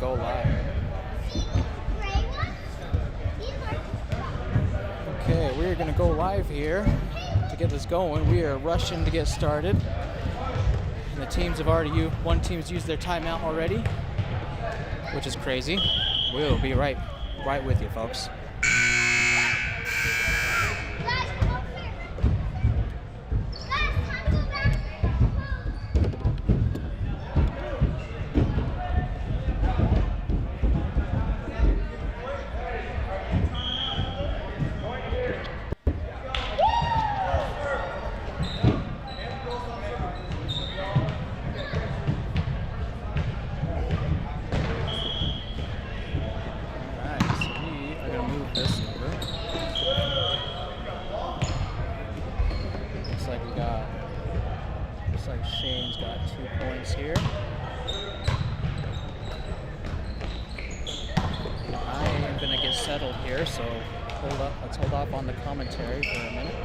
go live. Okay, we're gonna go live here to get this going. We are rushing to get started. And the teams have already one team's used their timeout already, which is crazy. We'll be right with you, folks. So let's hold off on the commentary for a minute.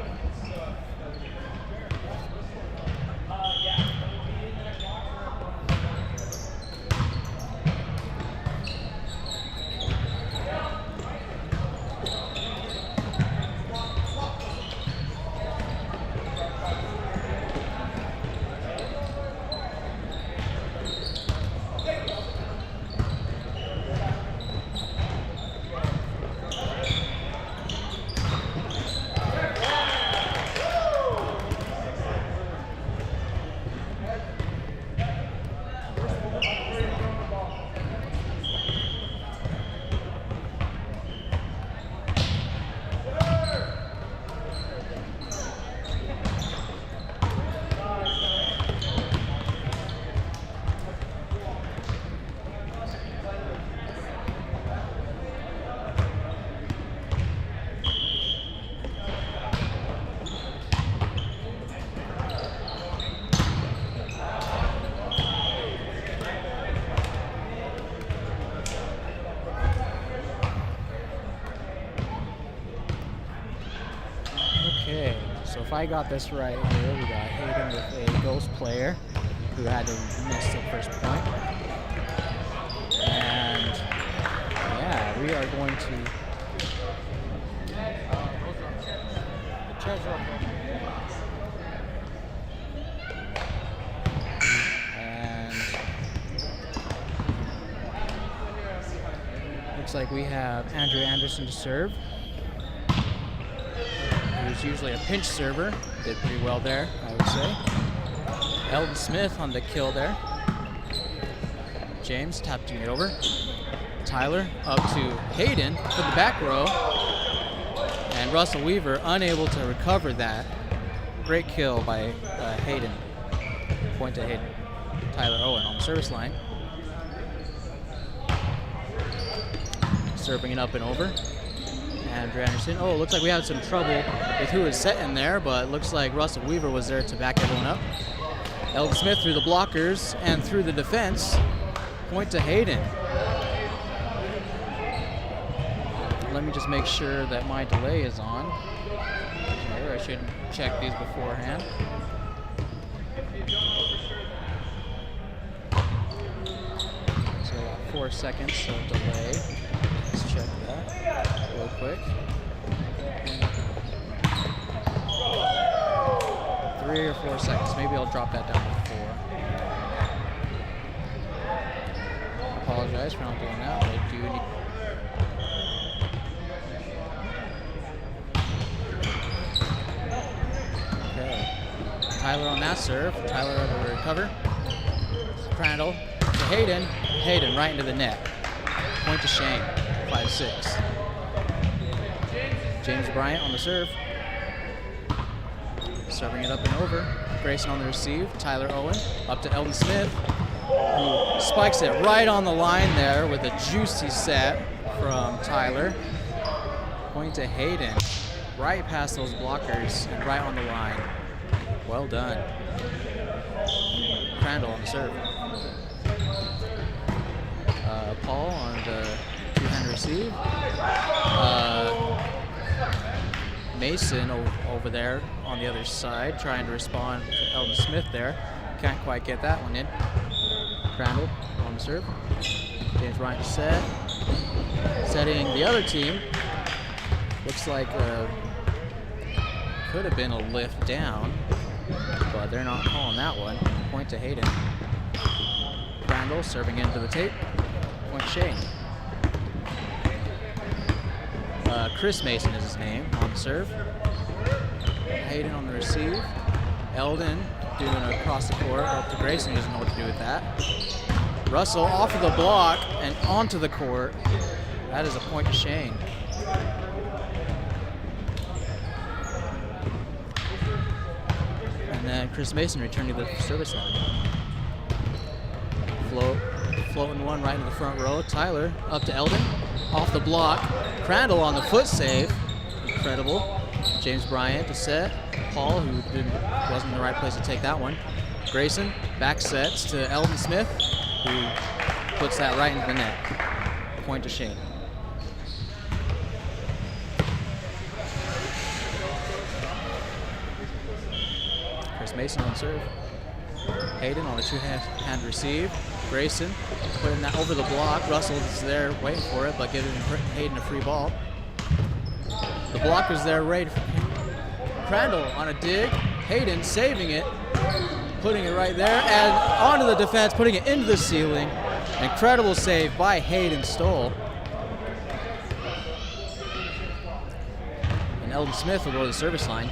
So if I got this right here, we got Hayden with a ghost player who had to miss the first point. And yeah, we are going to and looks like we have Andrew Anderson to serve. Who's usually a pinch server. Did pretty well there, I would say. Eldon Smith on the kill there. James tapping it over. Tyler up to Hayden for the back row. And Russell Weaver unable to recover that. Great kill by Hayden. Point to Hayden. Tyler Owen on the service line. Serving it up and over. Andrew Anderson. Oh, looks like we had some trouble with who was setting there, but looks like Russell Weaver was there to back everyone up. Eldon Smith through the blockers and through the defense. Point to Hayden. Let me just make sure that my delay is on. Okay, I should check these beforehand. So 4 seconds of delay. Let's check that real quick. 3 or 4 seconds. Maybe I'll drop that down to 4. Apologize for not doing that, but I do need. Okay. Tyler on that serve. Tyler able to recover. Crandall to Hayden. Hayden right into the net. Point to Shane. 5-6. James Bryant on the serve. Serving it up and over. Grayson on the receive. Tyler Owen up to Eldon Smith, who spikes it right on the line there with a juicy set from Tyler. Point to Hayden. Right past those blockers and right on the line. Well done. Crandall on the serve. Paul on the two-hand receive. Mason over there on the other side trying to respond to Eldon Smith there. Can't quite get that one in. Crandall on the serve. James Bryant to set. Setting the other team. Looks like could have been a lift down, but they're not calling that one. Point to Hayden. Crandall serving into the tape. Point to Shane. Chris Mason is his name on the serve. Hayden on the receive. Eldon doing it across the court. Up to Grayson, doesn't know what to do with that. Russell off of the block and onto the court. That is a point to Shane. And then Chris Mason returning to the service line. Floating one right in the front row. Tyler up to Eldon. Off the block. Crandall on the foot save. Incredible. James Bryant to set. Paul, who wasn't in the right place to take that one. Grayson back sets to Eldon Smith, who puts that right into the net. Point to Shane. Chris Mason on serve. Hayden on the two-hand receive. Grayson putting that over the block. Russell is there waiting for it, but giving Hayden a free ball. The blocker's there ready for Crandall on a dig. Hayden saving it, putting it right there, and onto the defense, putting it into the ceiling. Incredible save by Hayden Stoll. And Eldon Smith will go to the service line.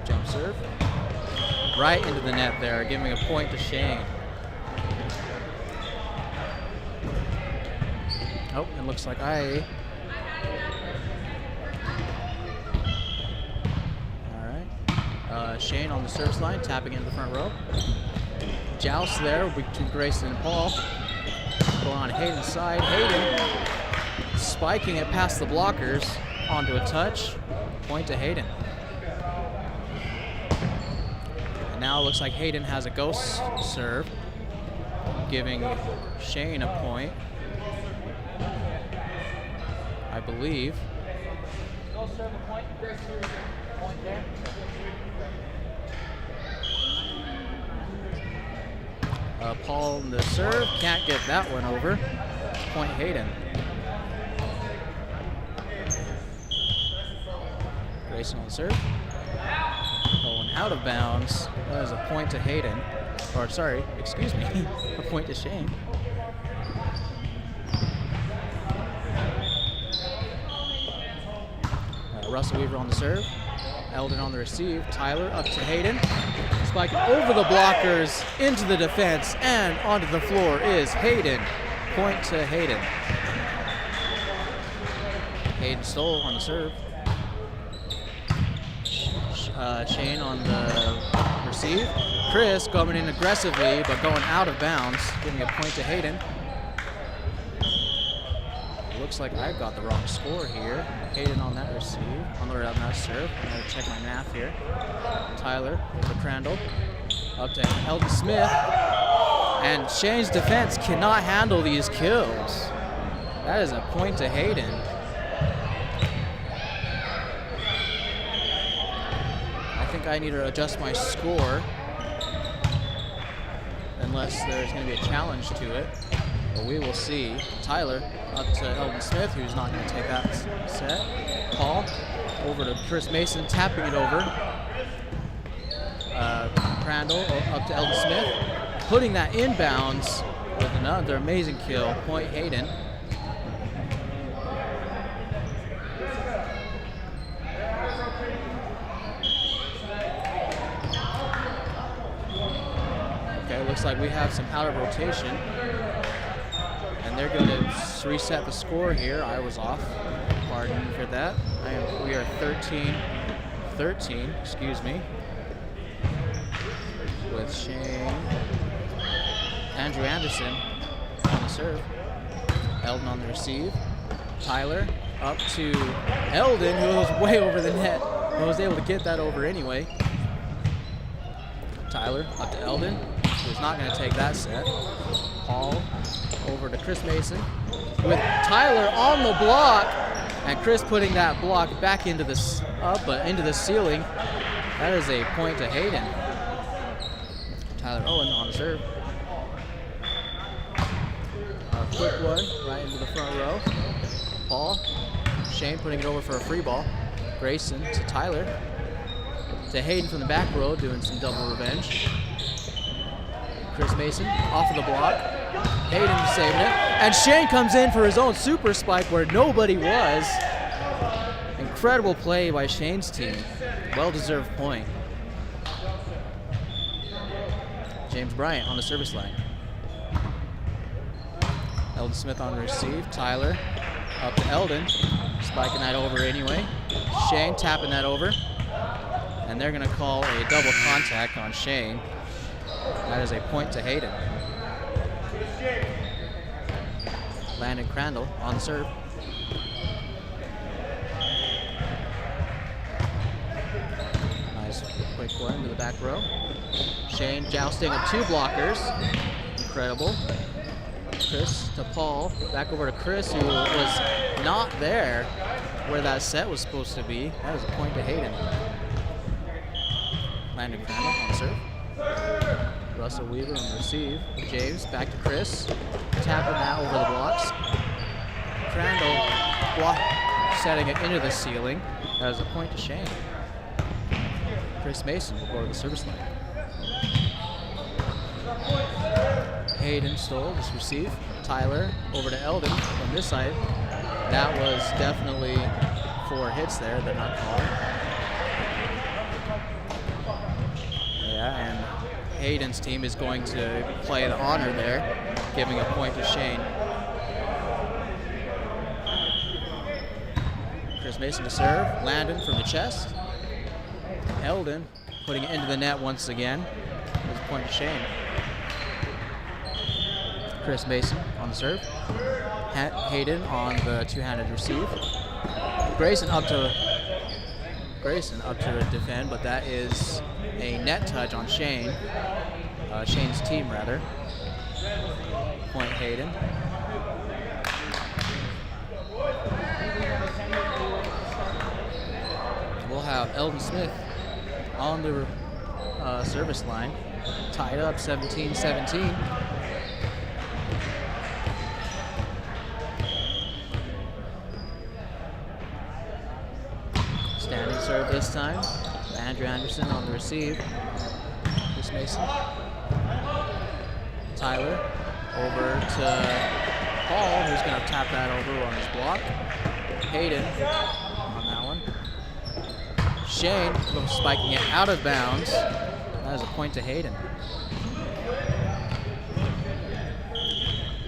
Jump serve. Right into the net there, giving a point to Shane. Oh, it looks like all right. Shane on the service line, tapping into the front row. Joust there between Grayson and Paul. Going on Hayden's side. Hayden spiking it past the blockers onto a touch. Point to Hayden. And now it looks like Hayden has a ghost serve, giving Shane a point. I believe. Paul in the serve, can't get that one over. Point Hayden. Grayson on the serve. Going out of bounds. That is a point to Hayden. Or sorry, excuse me, a point to Shane. Russell Weaver on the serve. Eldon on the receive. Tyler up to Hayden. Spiking over the blockers into the defense, and onto the floor is Hayden. Point to Hayden. Hayden Stoll on the serve. Shane on the receive. Chris coming in aggressively, but going out of bounds, giving a point to Hayden. Looks like I got the wrong score here. Hayden on that receive, on that serve. I'm gonna check my math here. Tyler over Crandall, up to Eldon Smith, and Shane's defense cannot handle these kills. That is a point to Hayden. I think I need to adjust my score, unless there's gonna be a challenge to it. But we will see. Tyler up to Eldon Smith, who's not going to take that set. Paul over to Chris Mason, tapping it over. Crandall up to Eldon Smith, putting that inbounds with another amazing kill. Point Hayden. Okay, looks like we have some out of rotation. And they're going to reset the score here. I was off. Pardon me for that. We are 13, excuse me, with Shane. Andrew Anderson on the serve. Eldon on the receive. Tyler up to Eldon, who was way over the net, but was able to get that over anyway. Tyler up to Eldon, who's not going to take that set. Paul over to Chris Mason with Tyler on the block, and Chris putting that block back into the ceiling. That is a point to Hayden. Tyler Owen on the serve. A quick one right into the front row. Paul. Shane putting it over for a free ball. Grayson to Tyler. To Hayden from the back row doing some double revenge. Chris Mason off of the block. Hayden saving it. And Shane comes in for his own super spike where nobody was. Incredible play by Shane's team. Well-deserved point. James Bryant on the service line. Eldon Smith on the receive. Tyler up to Eldon. Spiking that over anyway. Shane tapping that over. And they're going to call a double contact on Shane. That is a point to Hayden. Landon Crandall on the serve. Nice quick one to the back row. Shane jousting of 2 blockers. Incredible. Chris to Paul. Back over to Chris, who was not there where that set was supposed to be. That was a point to Hayden. Landon Crandall on the serve. Russell Weaver on the receive. James back to Chris. Tapping that over the blocks. Crandall block, setting it into the ceiling. That is a point to Shane. Chris Mason will go to the service line. Hayden stole this receive. Tyler over to Eldon from this side. That was definitely 4 hits there. They're not calling. Yeah, and Hayden's team is going to play the honor there, giving a point to Shane. Chris Mason to serve. Landon from the chest. Eldon putting it into the net once again. There's a point to Shane. Chris Mason on the serve. Hayden on the 2-handed receive. Grayson up to defend, but that is a net touch on Shane. Shane's team, rather. Point Hayden. We'll have Eldon Smith on the service line. Tied up 17-17. Standing serve this time. Andrew Anderson on the receive. Chris Mason. Tyler over to Paul, who's going to tap that over on his block. Hayden on that one. Shane spiking it out of bounds. That is a point to Hayden.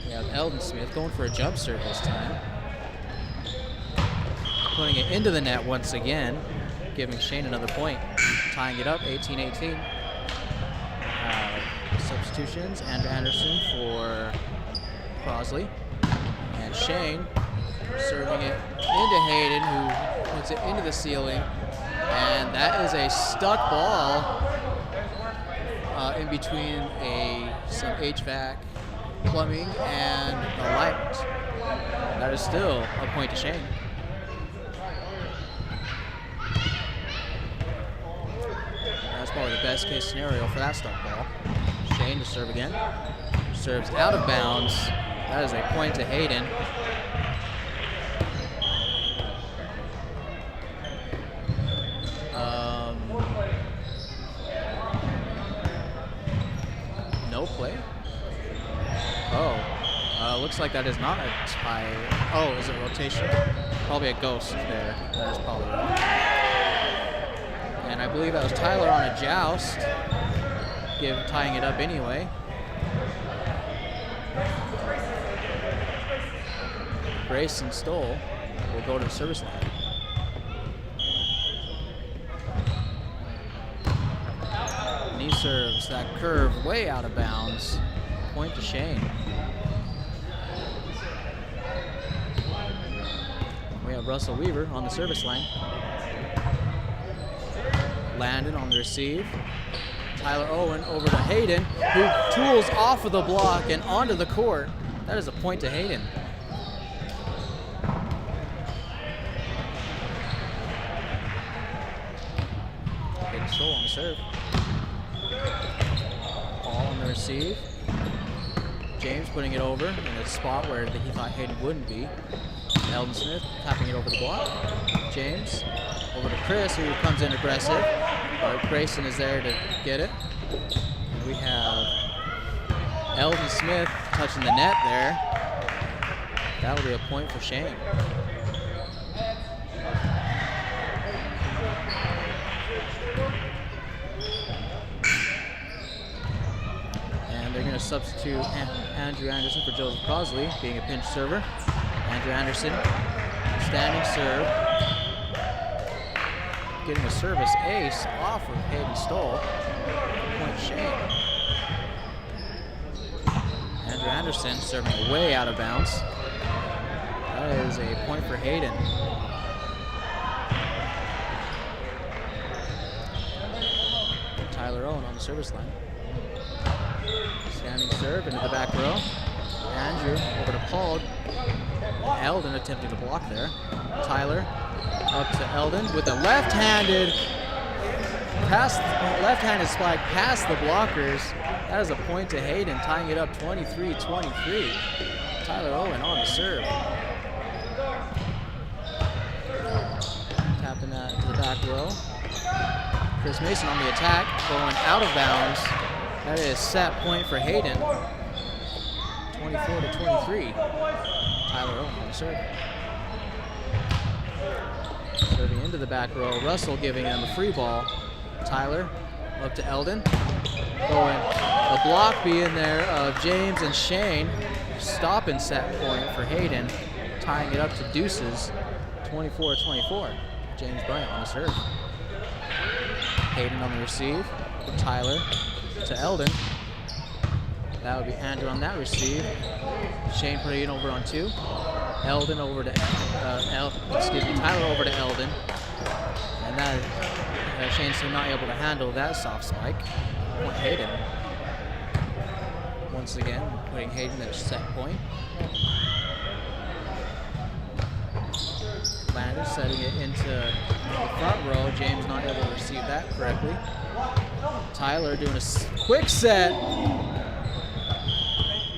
We have Eldon Smith going for a jump serve this time. Putting it into the net once again, giving Shane another point. Tying it up, 18-18. Substitutions, Andrew Anderson for Crosley. And Shane serving it into Hayden, who puts it into the ceiling. And that is a stuck ball in between some HVAC, plumbing, and a light. That is still a point to Shane. That's probably the best case scenario for that stuck ball. Shane to serve again. Serves out of bounds. That is a point to Hayden. No play. Oh, looks like that is not a tie. Oh, is it rotation? Probably a ghost there. That is probably right. And I believe that was Tyler on a joust, tying it up anyway. Grayson Stoll will go to the service line. And he serves that curve way out of bounds. Point to Shane. We have Russell Weaver on the service line. Landon on the receive. Tyler Owen over to Hayden, who tools off of the block and onto the court. That is a point to Hayden. Hayden Stoll on the serve. Paul receive. James putting it over in a spot where he thought Hayden wouldn't be. Eldon Smith tapping it over the block. James over to Chris, who comes in aggressive. Grayson is there to get it. And we have Eldon Smith touching the net there. That'll be a point for Shane. And they're going to substitute Andrew Anderson for Joseph Crosley, being a pinch server. Andrew Anderson, standing serve. Getting a service ace off of Hayden Stoll. Point Shane. Andrew Anderson serving way out of bounds. That is a point for Hayden. Tyler Owen on the service line. Standing serve into the back row. Andrew over to Paul. Eldon attempting to block there. Tyler up to Eldon with a left-handed spike past the blockers. That is a point to Hayden, tying it up 23-23. Tyler Owen on the serve. Tapping that to the back row. Chris Mason on the attack, going out of bounds. That is set point for Hayden. 24-23. Tyler Owen on the serve. Serving into the back row. Russell giving him a free ball. Tyler up to Eldon. Going a block being there of James and Shane. Stop and set point for Hayden. Tying it up to deuces. 24-24. James Bryant on the serve. Hayden on the receive. Tyler to Eldon. That would be Andrew on that receive. Shane putting it over on 2. Eldon over to Tyler over to Eldon. And that Shane's still not able to handle that soft spike. Point Hayden. Once again, putting Hayden at set point. Landon setting it into the front row. James not able to receive that correctly. Tyler doing a quick set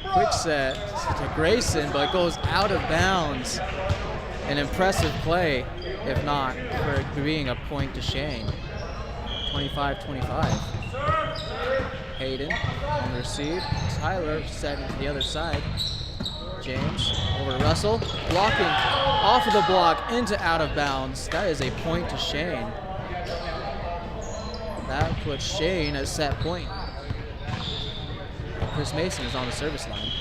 to Grayson, but goes out of bounds. An impressive play, if not for being a point to Shane. 25-25. Hayden on the receive. Tyler setting to the other side. James over to Russell. Blocking off of the block into out of bounds. That is a point to Shane. That puts Shane at set point. Chris Mason is on the service line.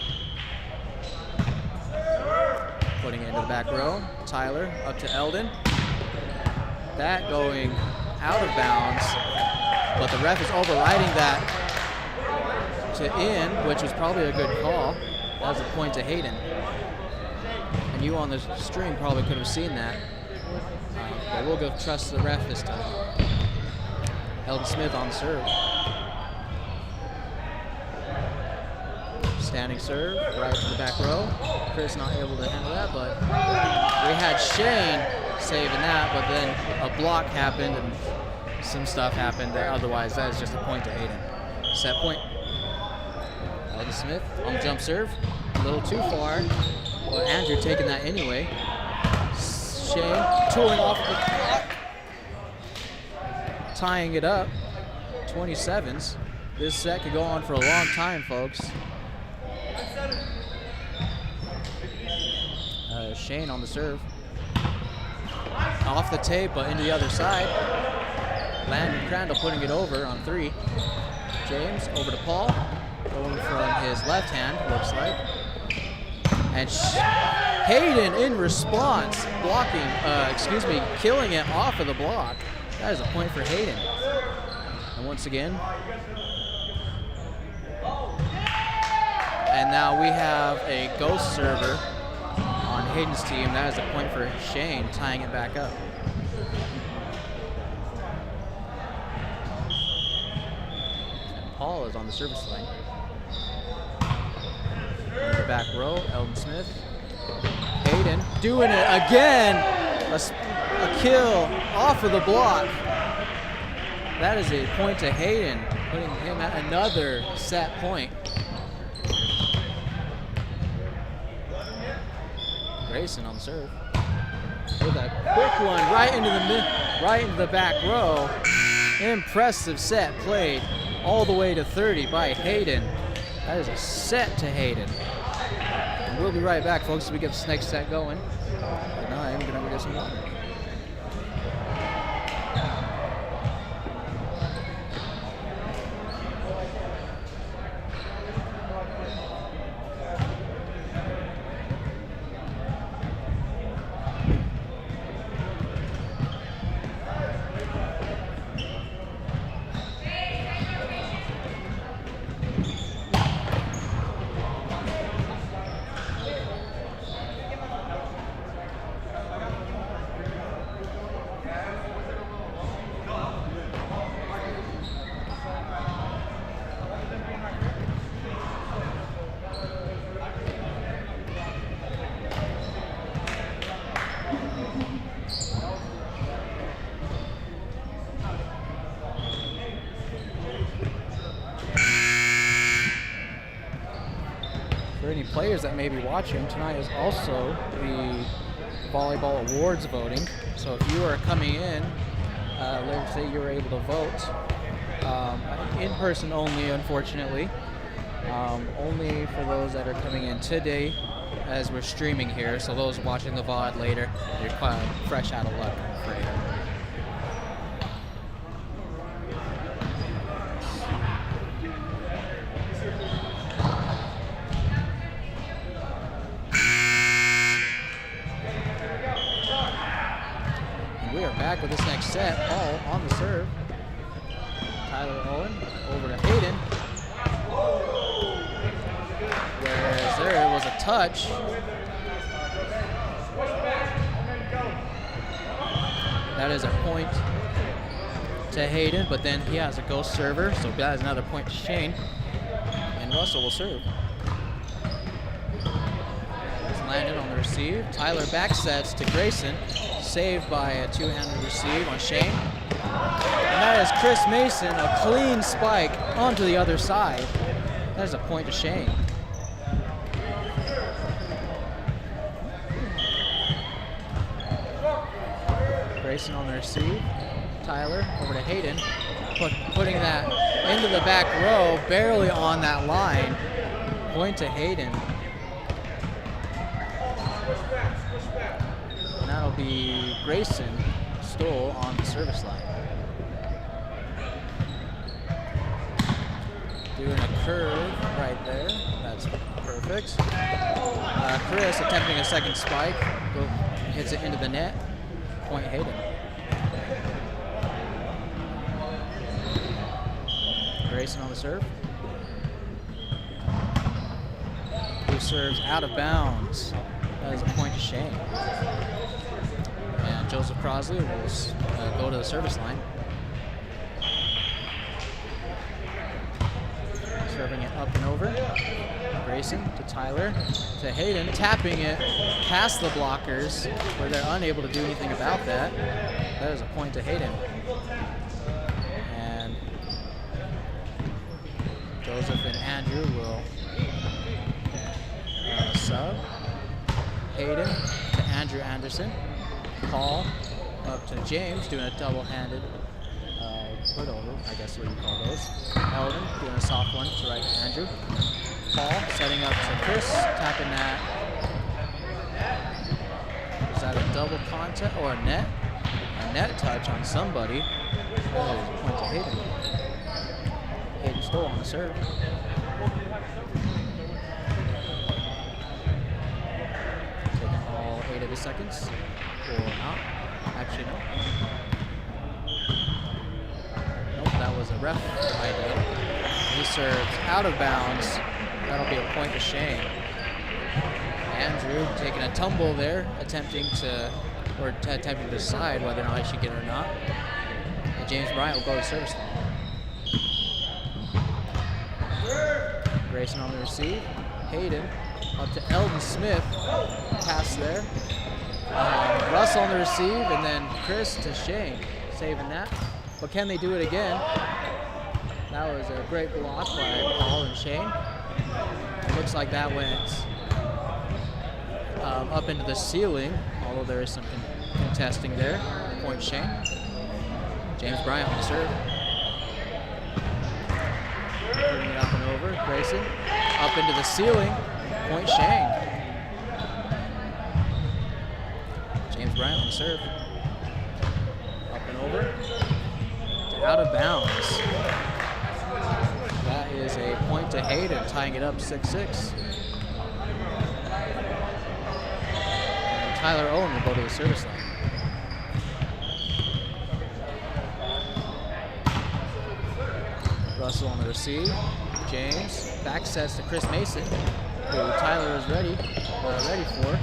Putting it into the back row. Tyler up to Eldon. That going out of bounds, but the ref is overriding that to in, which was probably a good call. That was a point to Hayden. And you on the stream probably could have seen that. But we'll go trust the ref this time. Eldon Smith on serve. Standing serve, right to the back row. Chris not able to handle that, but we had Shane saving that, but then a block happened and some stuff happened. Otherwise, that is just a point to Hayden. Set point. Eldon Smith on the jump serve. A little too far. Well, Andrew taking that anyway. Shane tooling off the block. Tying it up. 27s. This set could go on for a long time, folks. Shane on the serve. Off the tape, but into the other side. Landon Crandall putting it over on 3. James over to Paul. Going from his left hand, looks like. And Hayden in response, killing it off of the block. That is a point for Hayden. And once again. And now we have a ghost server on Hayden's team. That is a point for Shane, tying it back up. And Paul is on the service line. In the back row, Eldon Smith. Hayden doing it again. A kill off of the block. That is a point to Hayden. putting him at another set point. Grayson on the serve. With a quick one right into the back row. Impressive set played all the way to 30 by Hayden. That is a set to Hayden. And we'll be right back, folks, as we get this next set going. But now I am gonna get some water. For any players that may be watching, tonight is also the Volleyball Awards voting. So if you are coming in, let's say you were able to vote, in person only, unfortunately. Only for those that are coming in today, as we're streaming here. So those watching the VOD later, you're quite fresh out of luck, I'm afraid. Back with this next set, all on the serve. Tyler Owen over to Hayden. Whereas there was a touch. That is a point to Hayden, but then he has a ghost server, so that is another point to Shane. And Russell will serve. It's landed on the receive. Tyler back sets to Grayson. Saved by a two-handed receive on Shane. And that is Chris Mason, a clean spike onto the other side. That is a point to Shane. Grayson on the receive. Tyler over to Hayden. Putting that into the back row, barely on that line. Point to Hayden. That'll be Grayson Stoll on the service line. Doing a curve right there. That's perfect. Chris attempting a second spike. Hits it into the net. Point Hayden. Grayson on the serve. Who serves out of bounds. That is a point to Shane. And Joseph Crosley will go to the service line. Serving it up and over. Grayson to Tyler to Hayden, tapping it past the blockers where they're unable to do anything about that. That is a point to Hayden. And Joseph and Andrew will sub. Hayden to Andrew Anderson. Paul up to James, doing a double-handed put over, I guess what you call those. Eldon doing a soft one to right to Andrew. Paul setting up to Chris, tapping that. Is that a double contact or a net? A net touch on somebody. That is a point to Hayden. Hayden Stoll on the serve. Taking all 8 of his seconds. Or not. Actually, no. Nope, that was a ref idea. He serves out of bounds. That'll be a point to Shane. Andrew taking a tumble there, attempting to decide whether or not he should get it or not. And James Bryant will go to service line. Grayson on the receive. Hayden up to Eldon Smith. Pass there. Russell on the receive, and then Chris to Shane, saving that. But can they do it again? That was a great block by Paul and Shane. It looks like that went up into the ceiling, although there is some contesting there. Point Shane. James Bryant on the serve. Putting it up and over. Grayson up into the ceiling. Point Shane. James Bryant on the serve. Up and over. To out of bounds. That is a point to Hayden, tying it up 6-6. And Tyler Owen will go to the service line. Russell on the receive. James back sets to Chris Mason, who Tyler is ready for.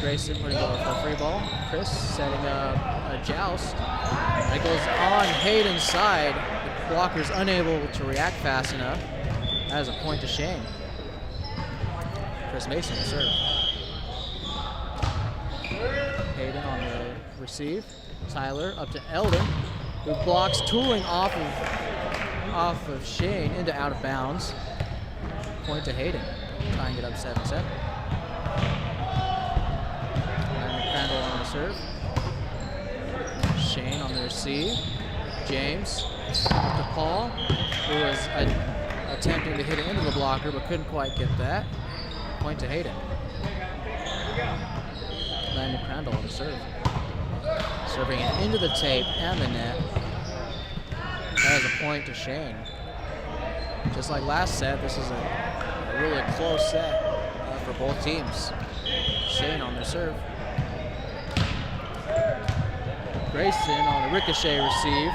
Grayson putting over for a free ball. Chris setting up a joust. It goes on Hayden's side. The blocker's unable to react fast enough. That is a point to Shane. Chris Mason will serve. Hayden on the receive. Tyler up to Eldon, who blocks, tooling off of Shane into out of bounds. Point to Hayden, tying it up 7-7. Crandall on the serve. Shane on the receive. James up to Paul, who was attempting to hit it into the blocker but couldn't quite get that. Point to Hayden. Landon Crandall on the serve. Serving it into the tape and the net. That is a point to Shane. Just like last set, this is a really close set for both teams. Shane on the serve. Grayson on the ricochet receive,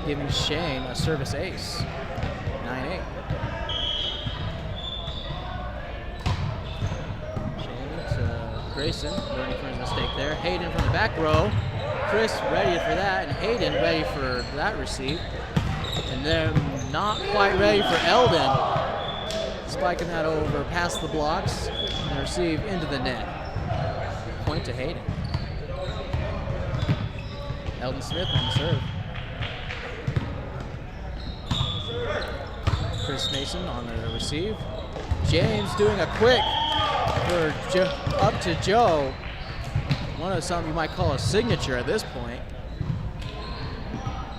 giving Shane a service ace. 9-8. Shane to Grayson, learning from his mistake there. Hayden from the back row. Chris ready for that, and Hayden ready for that receive. And then not quite ready for Eldon. Spiking that over past the blocks and the receive into the net. Point to Hayden. Eldon Smith on the serve. Chris Mason on the receive. James doing a quick for up to Joe. One of something you might call a signature at this point.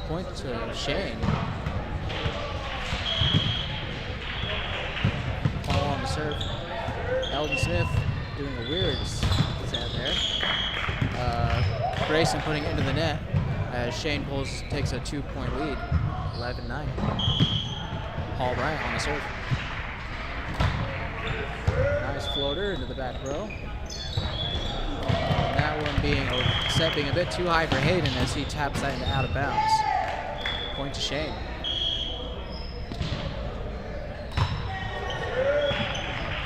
Point to Shane. Paul on the serve. Eldon Smith doing a weird set there. Grayson putting it into the net as Shane takes a 2-point lead, 11-9. Paul Bryant on the serve. Nice floater into the back row. And that one being a bit too high for Hayden as he taps that into out of bounds. Point to Shane.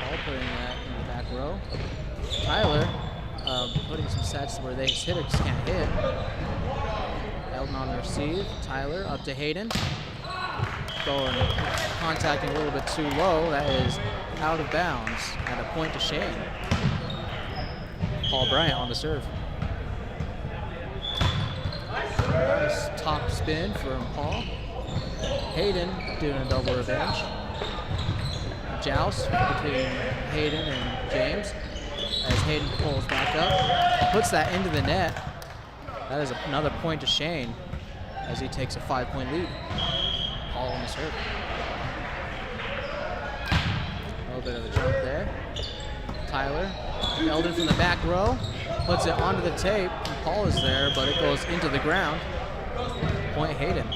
Paul putting that in the back row. Tyler putting some sets where his hitter just can't hit. Eldon on the receive. Tyler up to Hayden. Going, contacting a little bit too low. That is out of bounds and a point to Shane. Paul Bryant on the serve. Nice top spin from Paul. Hayden doing a double revenge. Joust between Hayden and James as Hayden pulls back up, puts that into the net. That is another point to Shane as he takes a 5-point lead. Paul on the serve. A little bit of a jump there. Tyler, Eldon from the back row, puts it onto the tape. Paul is there, but it goes into the ground. Point Hayden.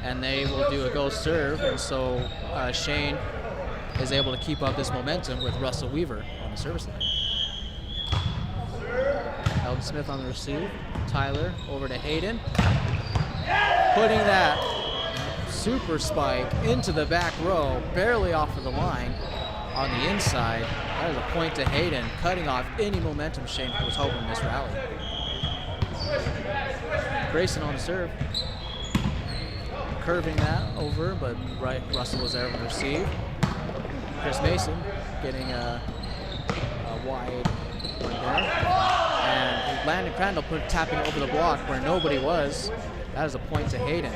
And they will do a go serve, and so Shane is able to keep up this momentum with Russell Weaver on the service line. Eldon Smith on the receive. Tyler over to Hayden. Putting that super spike into the back row, barely off of the line on the inside. That is a point to Hayden, cutting off any momentum Shane was hoping in this rally. Grayson on the serve. Curving that over, but Russell was there on the receive. Chris Mason getting a wide one there. And Landon Crandall tapping over the block where nobody was. That is a point to Hayden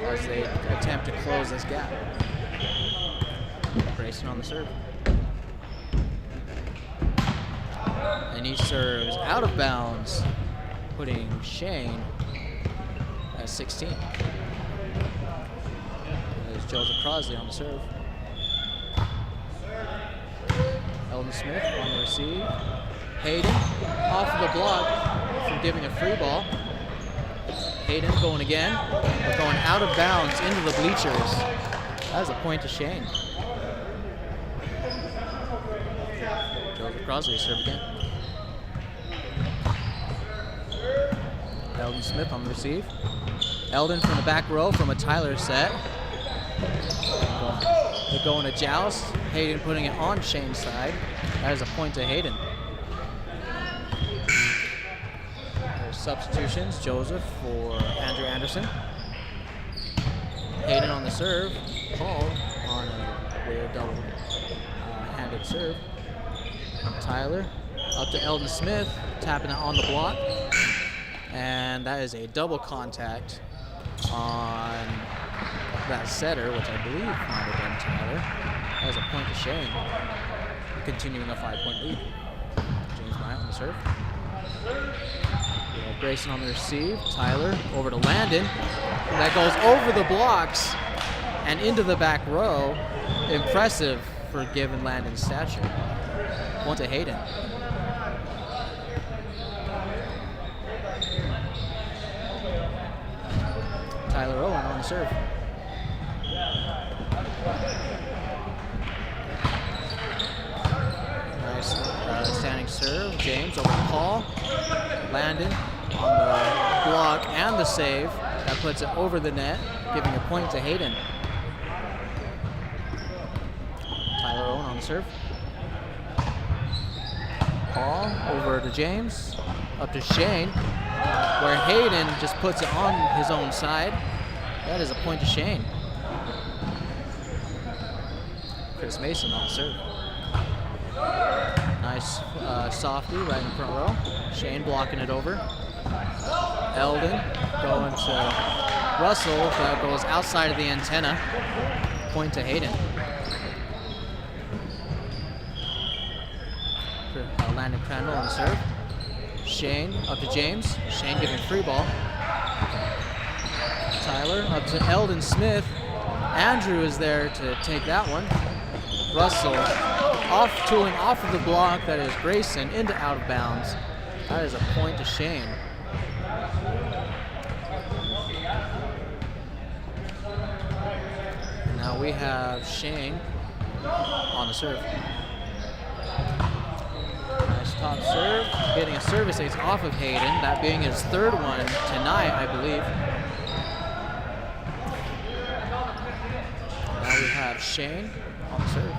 as they attempt to close this gap. Grayson on the serve. And he serves out of bounds, putting Shane at 16. There's Joseph Crosley on the serve. Eldon Smith on the receive. Hayden off of the block from giving a free ball. Hayden going again, but going out of bounds into the bleachers. That is a point to Shane. Joseph Crosley serve again. Eldon Smith on the receive. Eldon from the back row from a Tyler set. They're going to joust. Hayden putting it on Shane's side. That is a point to Hayden. There's substitutions. Joseph for Andrew Anderson. Hayden on the serve. Paul on a weird double-handed serve. Tyler up to Eldon Smith, tapping it on the block. And that is a double contact on that setter, which I believe might have been Tyler. That is a point to Shane, continuing a 5-point lead. James Bryant on the serve. Grayson on the receive. Tyler over to Landon. And that goes over the blocks and into the back row. Impressive for given Landon's stature. Point to Hayden. Tyler Owen on the serve. Nice standing serve. James over to Paul. Landon on the block and the save. That puts it over the net, giving a point to Hayden. Tyler Owen on the serve. Paul over to James. Up to Shane, where Hayden just puts it on his own side. That is a point to Shane. Chris Mason on the serve. Nice softie right in the front row. Shane blocking it over. Eldon going to Russell, that goes outside of the antenna. Point to Hayden. Landon Crandall on the serve. Shane up to James. Shane giving free ball. Tyler up to Eldon Smith. Andrew is there to take that one. Russell tooling off of the block. That is Grayson into out of bounds. That is a point to Shane. Now we have Shane on the serve. Nice top serve, getting a service ace off of Hayden, that being his third one tonight, I believe. Now we have Shane on the serve.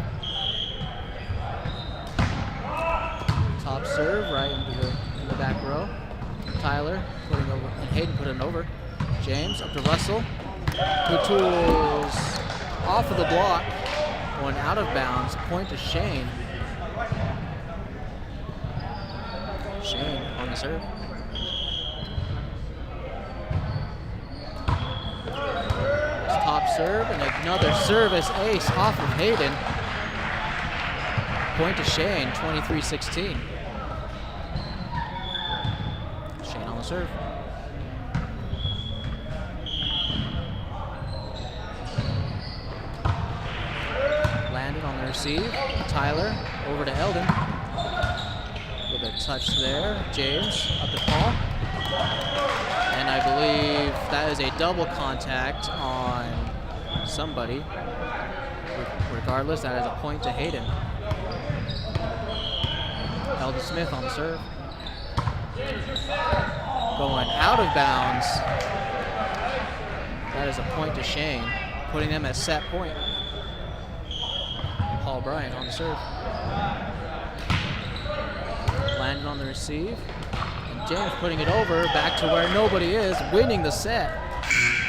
Top serve right into the back row. Tyler putting over, and Hayden putting it over. James up to Russell, who tools off of the block, going out of bounds. Point to Shane. Shane on the serve. Nice top serve and another service ace off of Hayden. Point to Shane, 23-16. Shane on the serve. Landon on the receive. Tyler over to Eldon. With a touch there. James up to Paul. And I believe that is a double contact on somebody. Regardless, that is a point to Hayden. Eldon Smith on the serve. Going out of bounds. That is a point to Shane, putting them at set point. Paul Bryant on the serve. Landon on the receive. And James putting it over back to where nobody is, winning the set.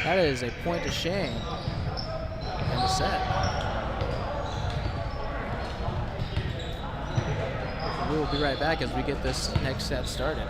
That is a point to Shane in the set. We will be right back as we get this next set started.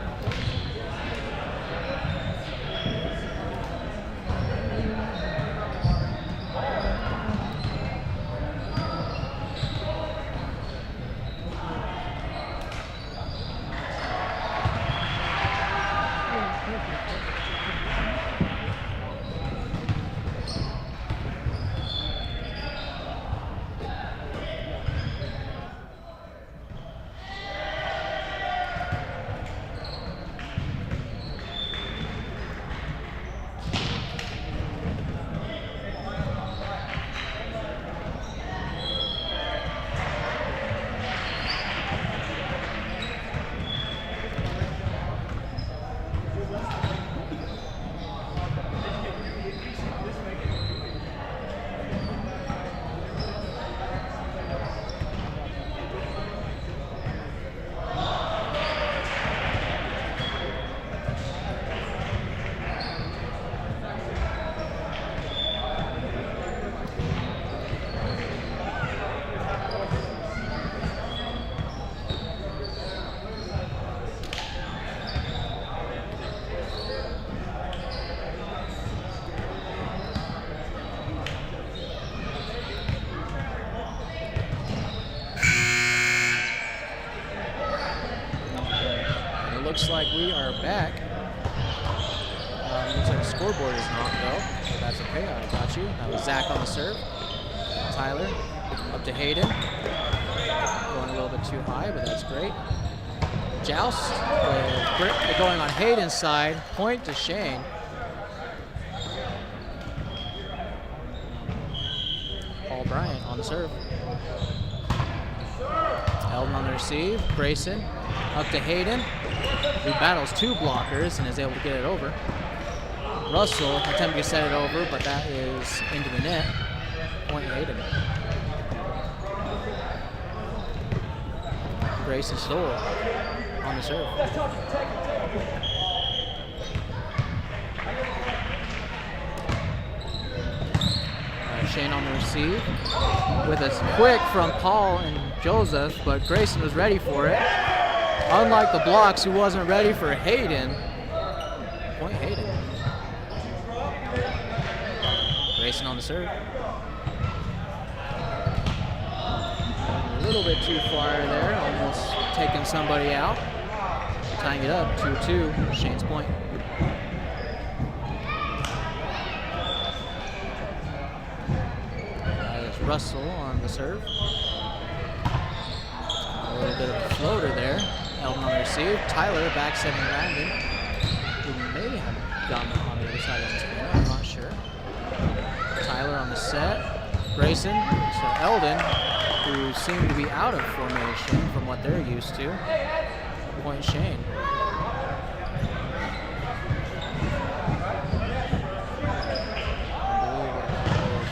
looks like we are back. Looks like the scoreboard is not, though. But that's okay, I got you. That was Zach on the serve. Tyler up to Hayden. Going a little bit too high, but that's great. Joust with going on Hayden's side. Point to Shane. Paul Bryant on the serve. Eldon on the receive. Grayson up to Hayden, who battles two blockers and is able to get it over. Russell attempting to set it over, but that is into the net. Point Hayden. Grayson Stoll on the serve. Shane on the receive with a quick from Paul and Joseph, but Grayson was ready for it. Unlike the blocks, who wasn't ready for Hayden. Point Hayden. Grayson on the serve. A little bit too far there, almost taking somebody out. Tying it up, 2-2, Shane's point. Russell on the serve. A little bit of a floater there. Eldon on the receive. Tyler back setting Landon, who may have gone on the other side of the screen. I'm not sure. Tyler on the set. Grayson to Eldon, who seem to be out of formation from what they're used to. Point Shane.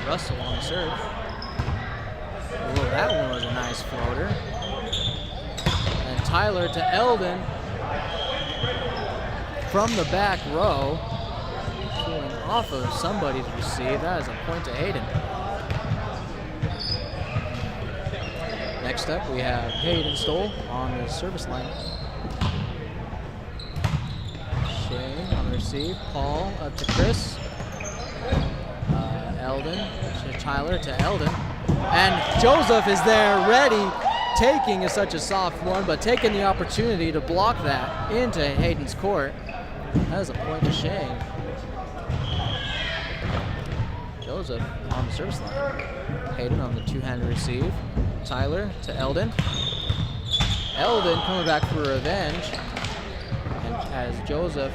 Russell on the serve. Ooh, that one was a nice floater. And Tyler to Eldon from the back row, pulling off of somebody's receive. That is a point to Hayden. Next up, we have Hayden Stoll on the service line. Shane on the receive. Paul up to Chris. Eldon to Tyler to Eldon. And Joseph is there ready, taking such a soft one, but taking the opportunity to block that into Hayden's court. That is a point to Shane. Joseph on the service line. Hayden on the two-handed receive. Tyler to Eldon. Eldon coming back for revenge. And as Joseph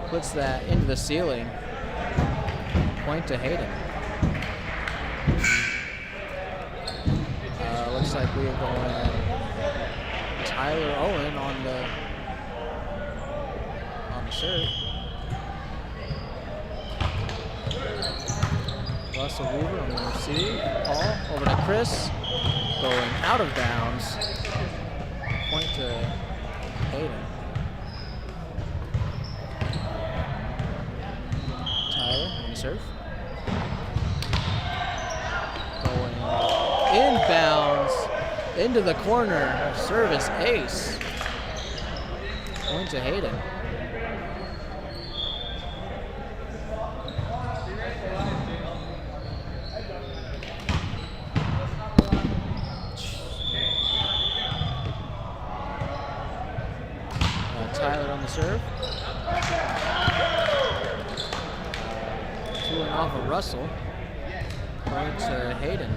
puts that into the ceiling, point to Hayden. Looks like we are going Tyler Owen on the serve. Russell Weaver on the receive. Paul over to Chris, going out of bounds. Point to Hayden. Tyler on the serve. Inbounds into the corner, service ace. Point to Hayden. Tyler on the serve. Tooling off of Russell. Point to Hayden.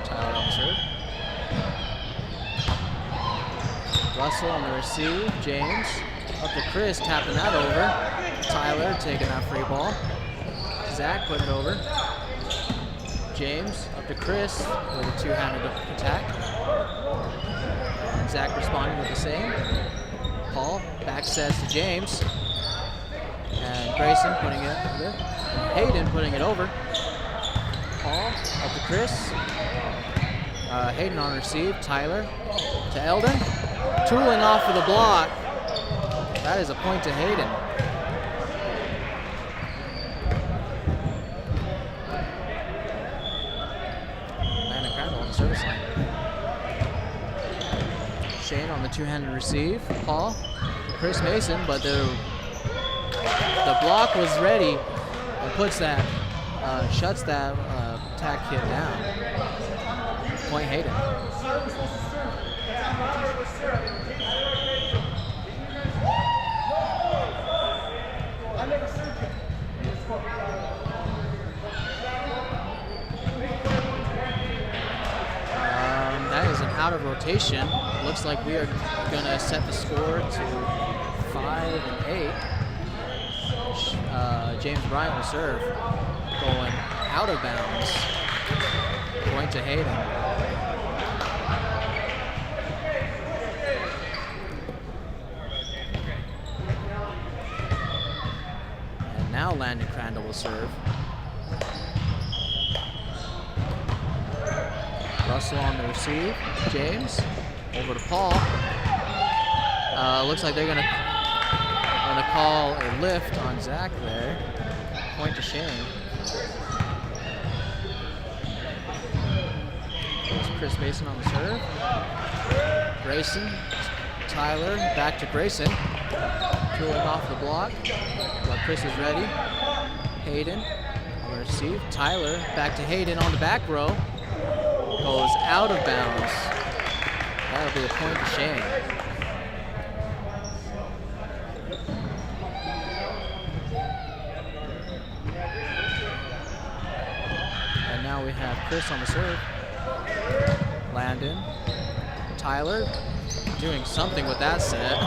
Tyler on the serve. Russell on the receive. James up to Chris, tapping that over. Tyler taking that free ball. Zach putting it over. James up to Chris with a two-handed attack. And Zach responding with the same. Paul back sets to James. And Grayson putting it over. And Hayden putting it over. Paul up to Chris. Hayden on receive. Tyler to Eldon. Tooling off of the block. That is a point to Hayden. Landon Crandall on the service line. Shane on the two-handed receive. Paul to Chris Mason, but the block was ready and puts that, shuts that attack kid down. Point Hayden. out of rotation. Looks like we are going to set the score to 5-8. James Bryant will serve, going out of bounds. Point to Hayden. And now Landon Crandall will serve. Russell on the receive. James over to Paul. Looks like they're gonna call a lift on Zach there. Point to Shane. There's Chris Mason on the serve. Grayson, Tyler, back to Grayson. Tooling off the block, but Chris is ready. Hayden on the receive. Tyler back to Hayden on the back row. Goes out of bounds. That'll be a point to Shane. And now we have Chris on the serve. Landon. Tyler doing something with that set.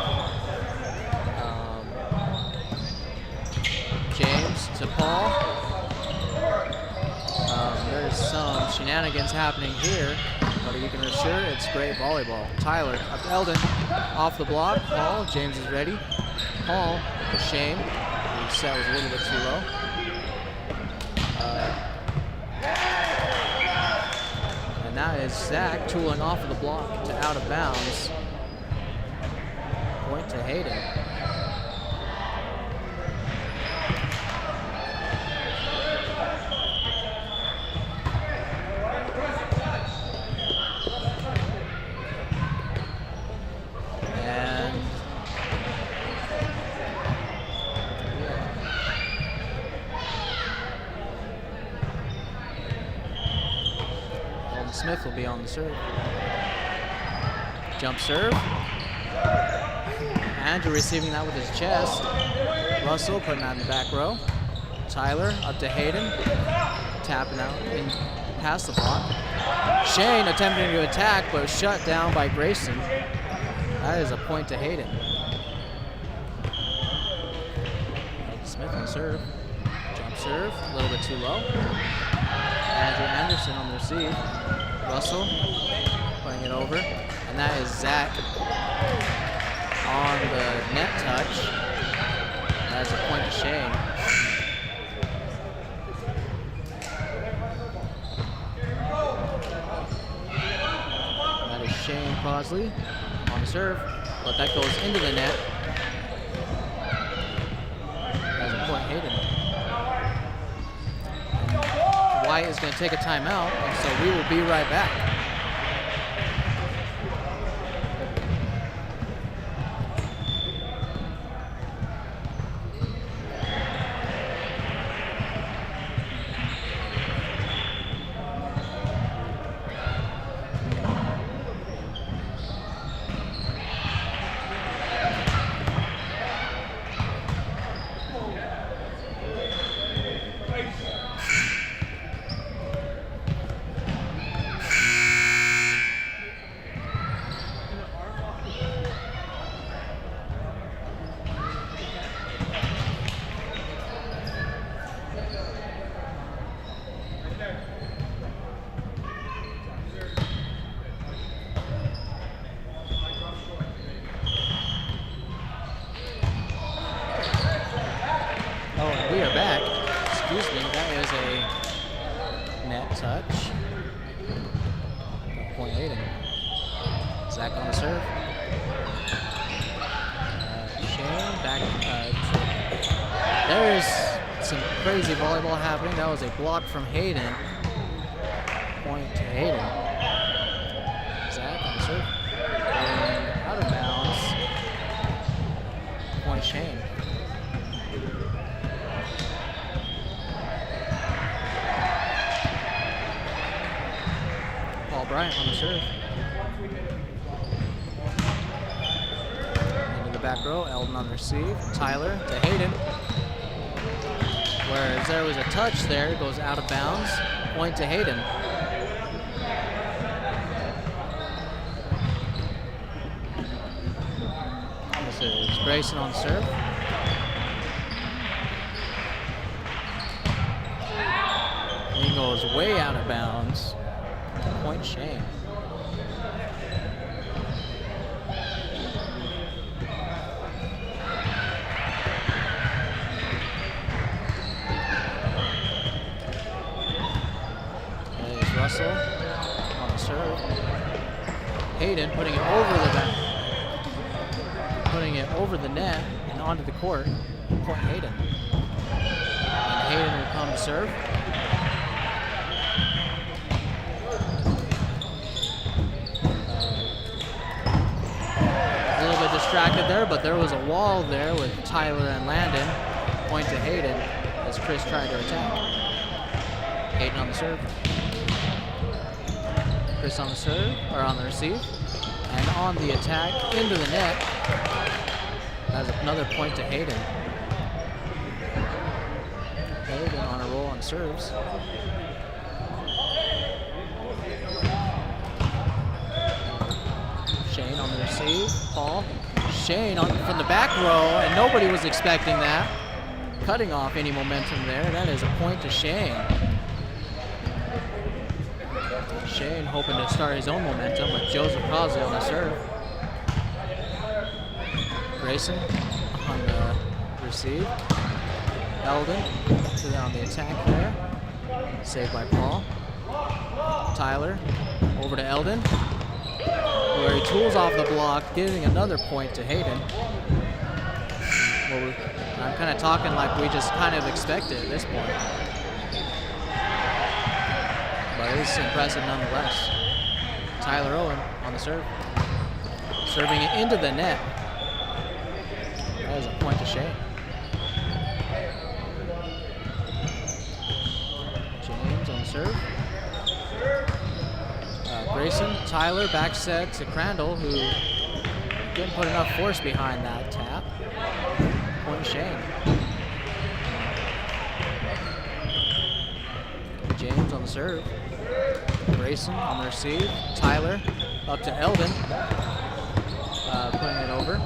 James to Paul. There's some shenanigans happening here, but you can assure it's great volleyball. Tyler up to Eldon, off the block. Paul, James is ready. Paul for Shane. The set was a little bit too low. And that is Zach tooling off of the block to out of bounds. Point to Hayden. Smith will be on the serve. Jump serve. Andrew receiving that with his chest. Russell putting that in the back row. Tyler up to Hayden. Tapping out and past the block. Shane attempting to attack, but shut down by Grayson. That is a point to Hayden. Smith on the serve. Jump serve, a little bit too low. Andrew Anderson on the receive. Russell putting it over, and that is Zach on the net touch. That is a point to Shane. That is Shane Crosley on the serve, but that goes into the net. That is a point Hayden. White is going to take a timeout, and so we will be right back. We are back. Excuse me, that is a net touch. Point Hayden. Zach on the serve. Shane back. There is some crazy volleyball happening. That was a block from Hayden. Point to Hayden. Zach on the serve. And out of bounds. Point Shane. Bryant on the serve. Into the back row, Eldon on the receive. Tyler to Hayden. Whereas there was a touch there, it goes out of bounds. Point to Hayden. Grayson on the serve. He goes way out of bounds. Point Shane. There's Russell on the serve. Hayden putting it over the net and onto the court. Point Hayden. And Hayden will come to serve. A little bit distracted there, but there was a wall there with Tyler and Landon. Point to Hayden as Chris tried to attack. Hayden on the serve. Chris on the serve, or on the receive. And on the attack, into the net. That's another point to Hayden. Hayden on a roll on serves. Shane on the receive. Paul. Shane from the back row, and nobody was expecting that. Cutting off any momentum there. That is a point to Shane. Shane hoping to start his own momentum with Joseph Crosby on the serve. Grayson on the receive. Eldon on the attack there. Saved by Paul. Tyler over to Eldon, where he tools off the block, giving another point to Hayden. Well, I'm kind of talking like we just kind of expected at this point. But it is impressive nonetheless. Tyler Owen on the serve. Serving it into the net. That is a point to Shane. James on the serve. Grayson, Tyler, back set to Crandall, who didn't put enough force behind that tap. Point to Shane. James on the serve. Grayson on the receive. Tyler up to Eldon, putting it over.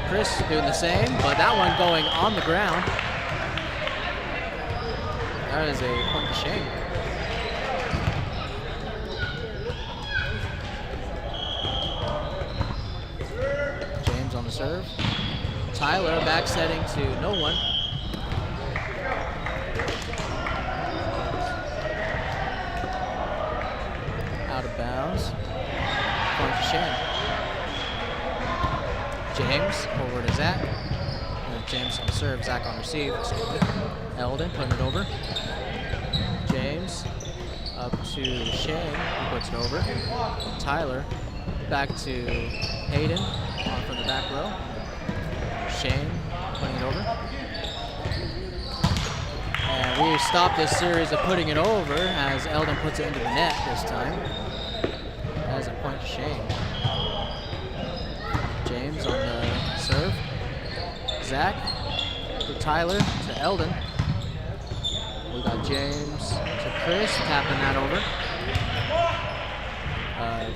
Chris doing the same, but that one going on the ground. That is a point to Shane. James on the serve. Tyler back setting to no one. Out of bounds. Point to Shane. James over to Zach. And James on serve, Zach on receive. Eldon putting it over. James up to Shane, he puts it over. Tyler back to Hayden from the back row. Shane putting it over. And we stop this series of putting it over as Eldon puts it into the net this time. That is a point to Shane. James on the serve. Zach to Tyler to Eldon. We got James to Chris, tapping that over.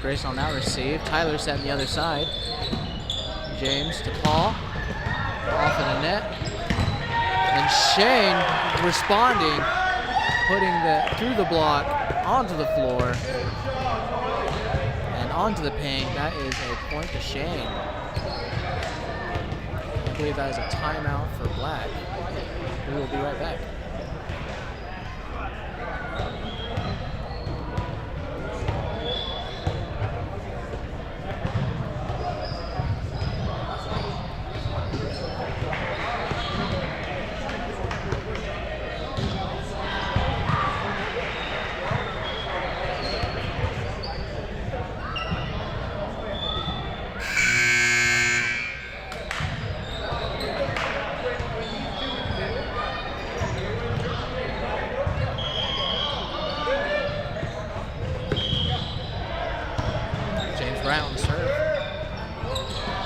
Grace on that receive. Tyler set on the other side. James to Paul. Off of the net. And Shane responding, putting through the block onto the floor and onto the paint. That is a point to Shane. I believe that is a timeout for Black. We will be right back.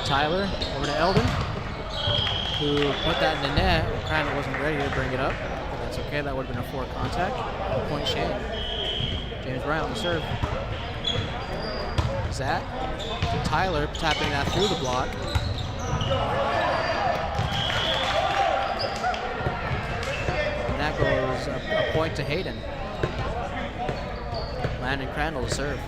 Tyler over to Eldon, who put that in the net. Crandall wasn't ready to bring it up, but that's okay. That would have been a forward contact. Point Shane. James Bryant on the serve. Zach to Tyler, tapping that through the block. point to Hayden. Landon Crandall to serve.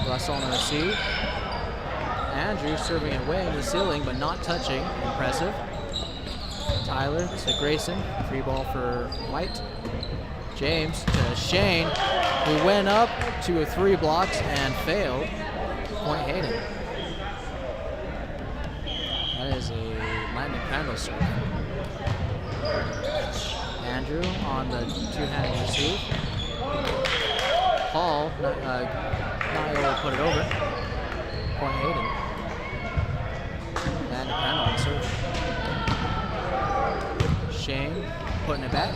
Russell on the receive. Andrew serving it way into the ceiling, but not touching. Impressive. Tyler to Grayson. Free ball for White. James to Shane, who went up to a 3 blocks and failed. Point Hayden. That is a Landon Crandall serve. Andrew on the two-handed receive. Paul, not able to put it over. Point Hayden. Landon Crandall on the serve. Shane putting it back.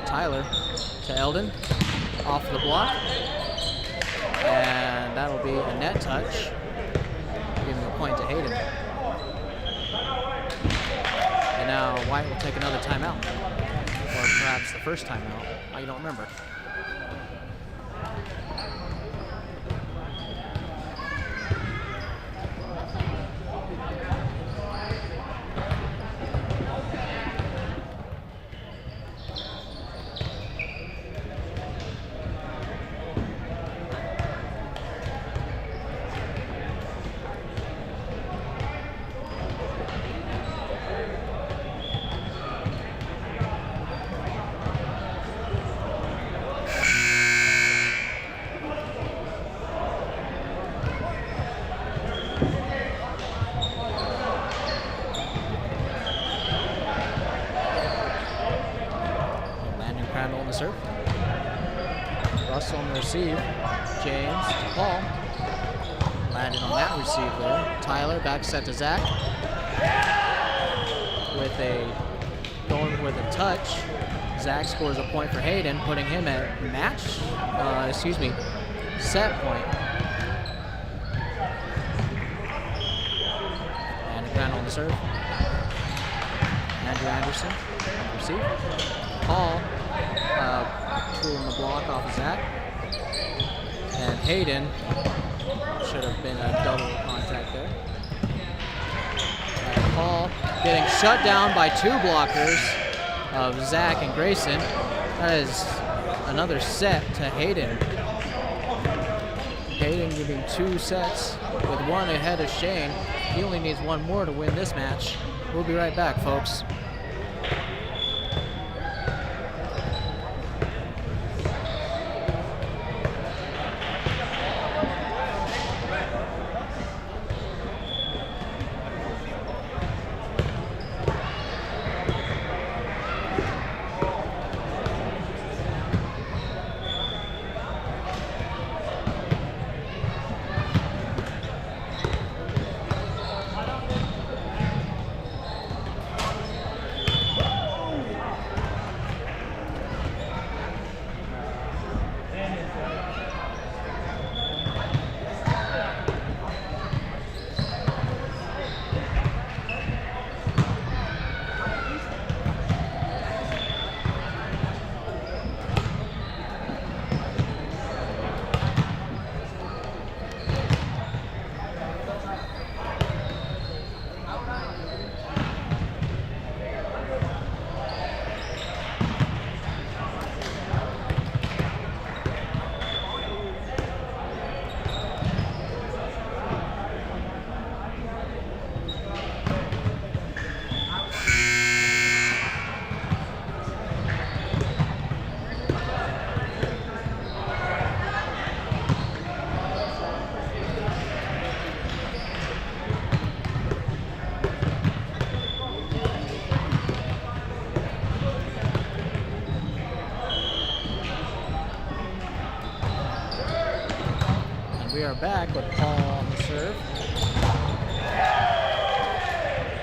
Tyler to Eldon, off the block, and that'll be a net touch, giving a point to Hayden. And now White will take another timeout, or perhaps the first timeout. I don't remember. Serve. Russell on the receive. James to Paul. Landed on that receive there. Tyler back set to Zach. Going with a touch. Zach scores a point for Hayden, putting him at set point. And Crandall on the serve. Andrew Anderson on the receive. Paul pulling the block off of Zach. And Hayden should have been a double contact there. And Paul getting shut down by 2 blockers of Zach and Grayson. That is another set to Hayden. Hayden giving 2 sets with 1 ahead of Shane. He only needs 1 more to win this match. We'll be right back, folks. We are back with Paul on the serve.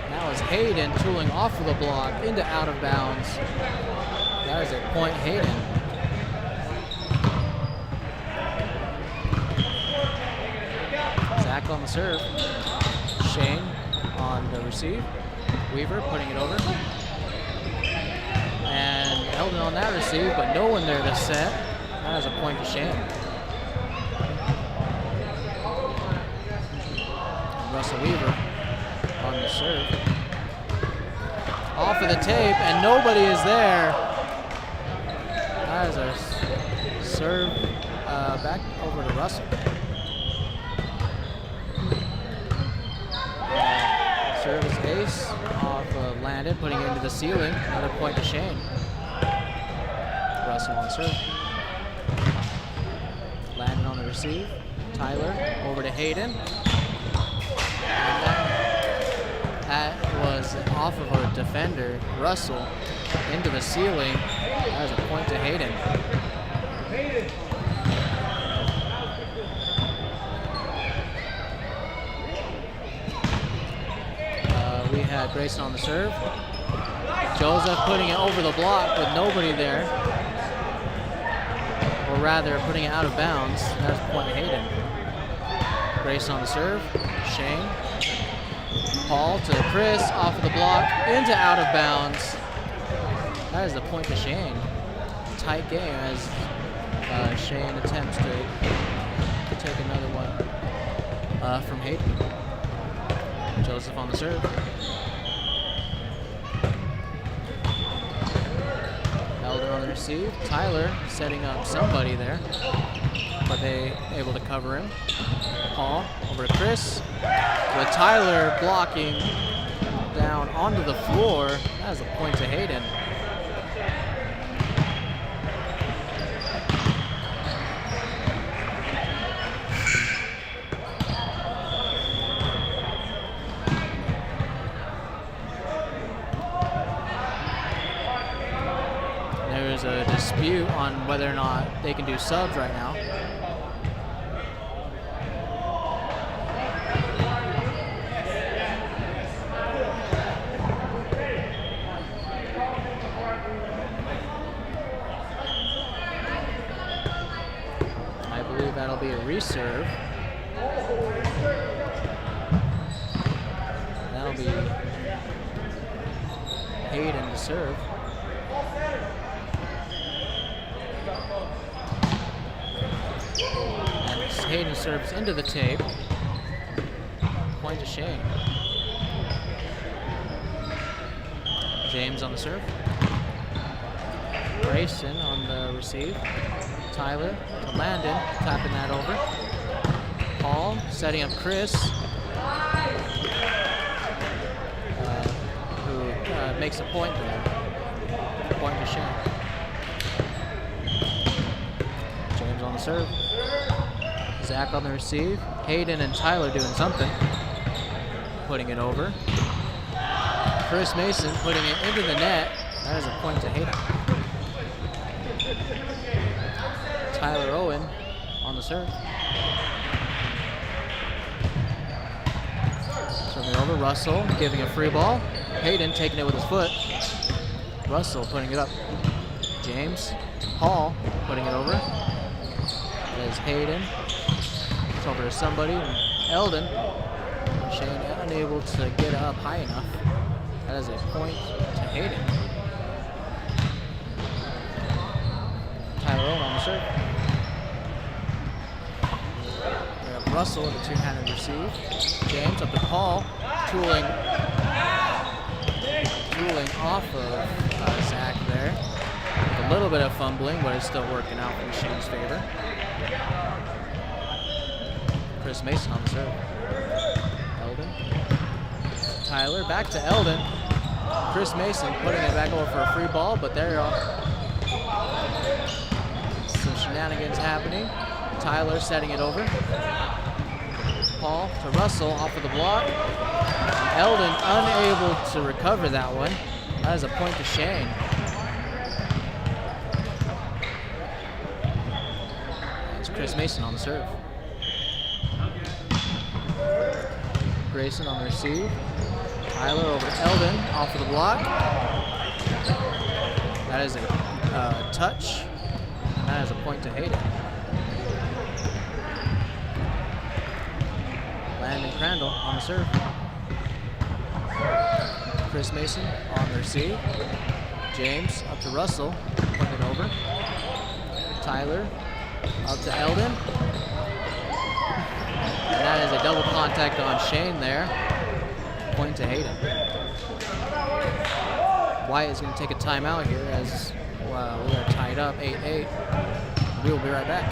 Now is Hayden tooling off of the block into out of bounds. That is a point Hayden. Zach on the serve. Shane on the receive. Weaver putting it over. And Eldon on that receive, but no one there to set. That is a point to Shane. Russell Weaver on the serve. Off of the tape, and nobody is there. That is a serve back over to Russell. Serve is ace off of Landon, putting it into the ceiling. Another point to Shane. Russell on serve. Landon on the receive. Tyler over to Hayden. And that was off of a defender, Russell, into the ceiling. That was a point to Hayden. We had Grayson on the serve. Joseph putting it over the block with nobody there. Or rather, putting it out of bounds. That's a point to Hayden. Grayson on the serve. Shane. Paul to Chris, off of the block, into out of bounds. That is the point to Shane. Tight game as Shane attempts to take another one from Hayden. Joseph on the serve. Elder on the receive. Tyler setting up somebody there, but they able to cover him. Paul over to Chris, with Tyler blocking down onto the floor. That is a point to Hayden. There's a dispute on whether or not they can do subs right now. That'll be a reserve. That'll be Hayden to serve. And Hayden serves into the tape. Point to Shane. James on the serve. Grayson on the receive. Tyler to Landon, tapping that over. Paul setting up Chris, who makes a point there. Point to Shane. James on the serve. Zach on the receive. Hayden and Tyler doing something. Putting it over. Chris Mason putting it into the net. That is a point to Hayden. Tyler Owen on the serve. Serving over, Russell giving a free ball. Hayden taking it with his foot. Russell putting it up. James, Paul putting it over. There's Hayden. It's over to somebody. And Eldon. Shane unable to get up high enough. That is a point to Hayden. Tyler Owen on the serve. Russell with a two-handed receive. James up to Paul, tooling off of Zach there. With a little bit of fumbling, but it's still working out in Shane's favor. Chris Mason on the serve. Eldon. Tyler back to Eldon. Chris Mason putting it back over for a free ball, but there are some shenanigans happening. Tyler setting it over. Paul to Russell off of the block. Eldon unable to recover that one. That is a point to Shane. It's Chris Mason on the serve. Grayson on the receive. Tyler over to Eldon off of the block. That is a touch. That is a point to Hayden. Landon Crandall on the serve. Chris Mason on the receive. James up to Russell, putting it over. Tyler up to Eldon. And that is a double contact on Shane there. Point to Hayden. Wyatt is going to take a timeout here as we are tied up 8-8. We will be right back.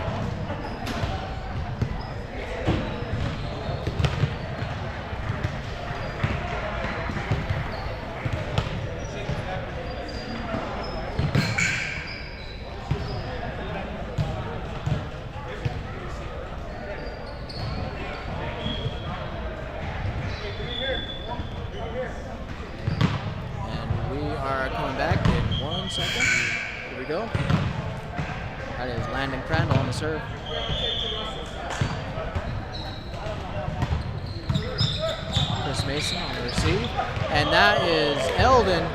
Serve. Chris Mason on the receive. And that is Eldon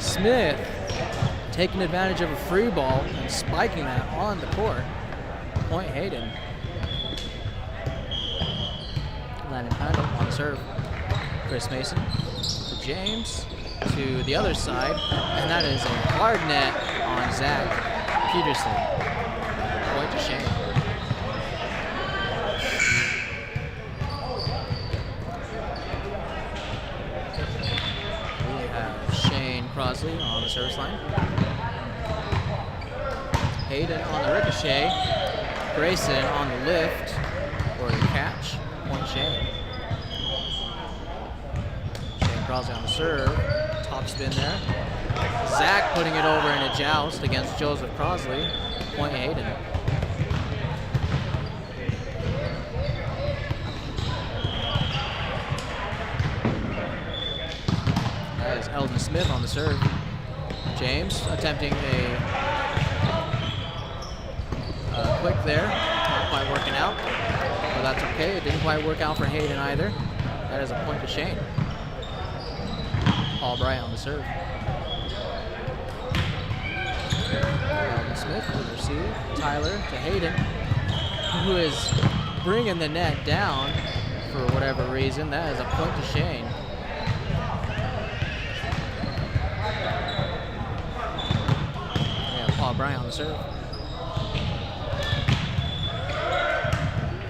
Smith taking advantage of a free ball and spiking that on the court. Point Hayden. Landon Crandall on the serve. Chris Mason to James to the other side. And that is a hard net on Zach Peterson. Point to Shane. We have Shane Crosley on the service line. Hayden on the ricochet. Grayson on the lift or the catch. Point Shane. Shane Crosley on the serve. Top spin there. Zach putting it over in a joust against Joseph Crosley. Point Hayden. Eldon Smith on the serve. James attempting a quick there. Not quite working out. But that's okay. It didn't quite work out for Hayden either. That is a point to Shane. Paul Bryant on the serve. Eldon Smith with the receive. Tyler to Hayden, who is bringing the net down for whatever reason. That is a point to Shane. Bryant on the serve.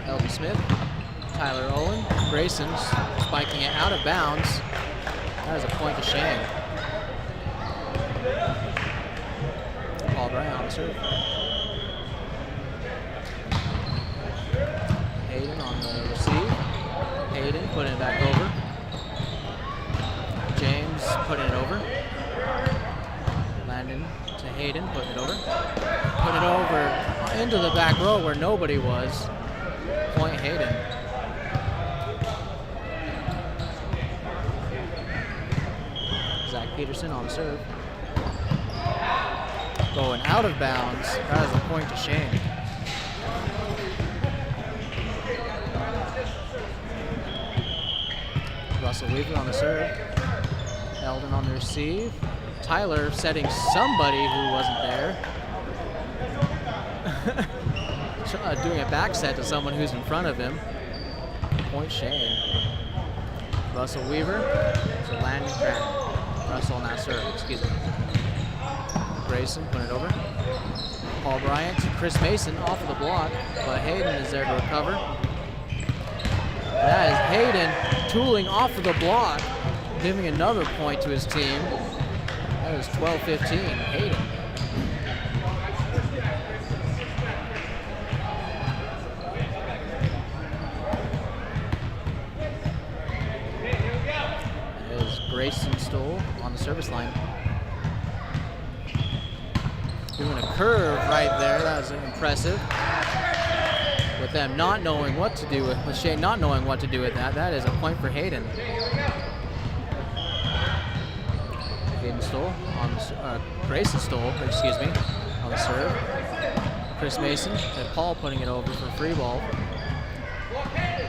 Eldon Smith, Tyler Owen, Grayson's spiking it out of bounds. That is a point to Shane. Paul Bryant on the serve. Hayden on the receive. Hayden putting it back over. James putting it over. Landon to Hayden, putting it over. Put it over into the back row where nobody was. Point Hayden. Zach Peterson on the serve. Going out of bounds. That is a point to Shane. Russell Weaver on the serve. Eldon on the receive. Tyler setting somebody who wasn't there. Doing a back set to someone who's in front of him. Point Shane. Russell Weaver to Landon Crandall. Russell on that serve, excuse me. Grayson putting it over. Paul Bryant to Chris Mason off of the block, but Hayden is there to recover. That is Hayden tooling off of the block, giving another point to his team. That is 12-15, Hayden. That is Grayson Stoll on the service line. Doing a curve right there, that was impressive. With them not knowing what to do with Shane not knowing what to do with that, that is a point for Hayden. Hayden Stoll on the, Grayson Stoll, excuse me, on the serve. Chris Mason to Paul putting it over for free ball.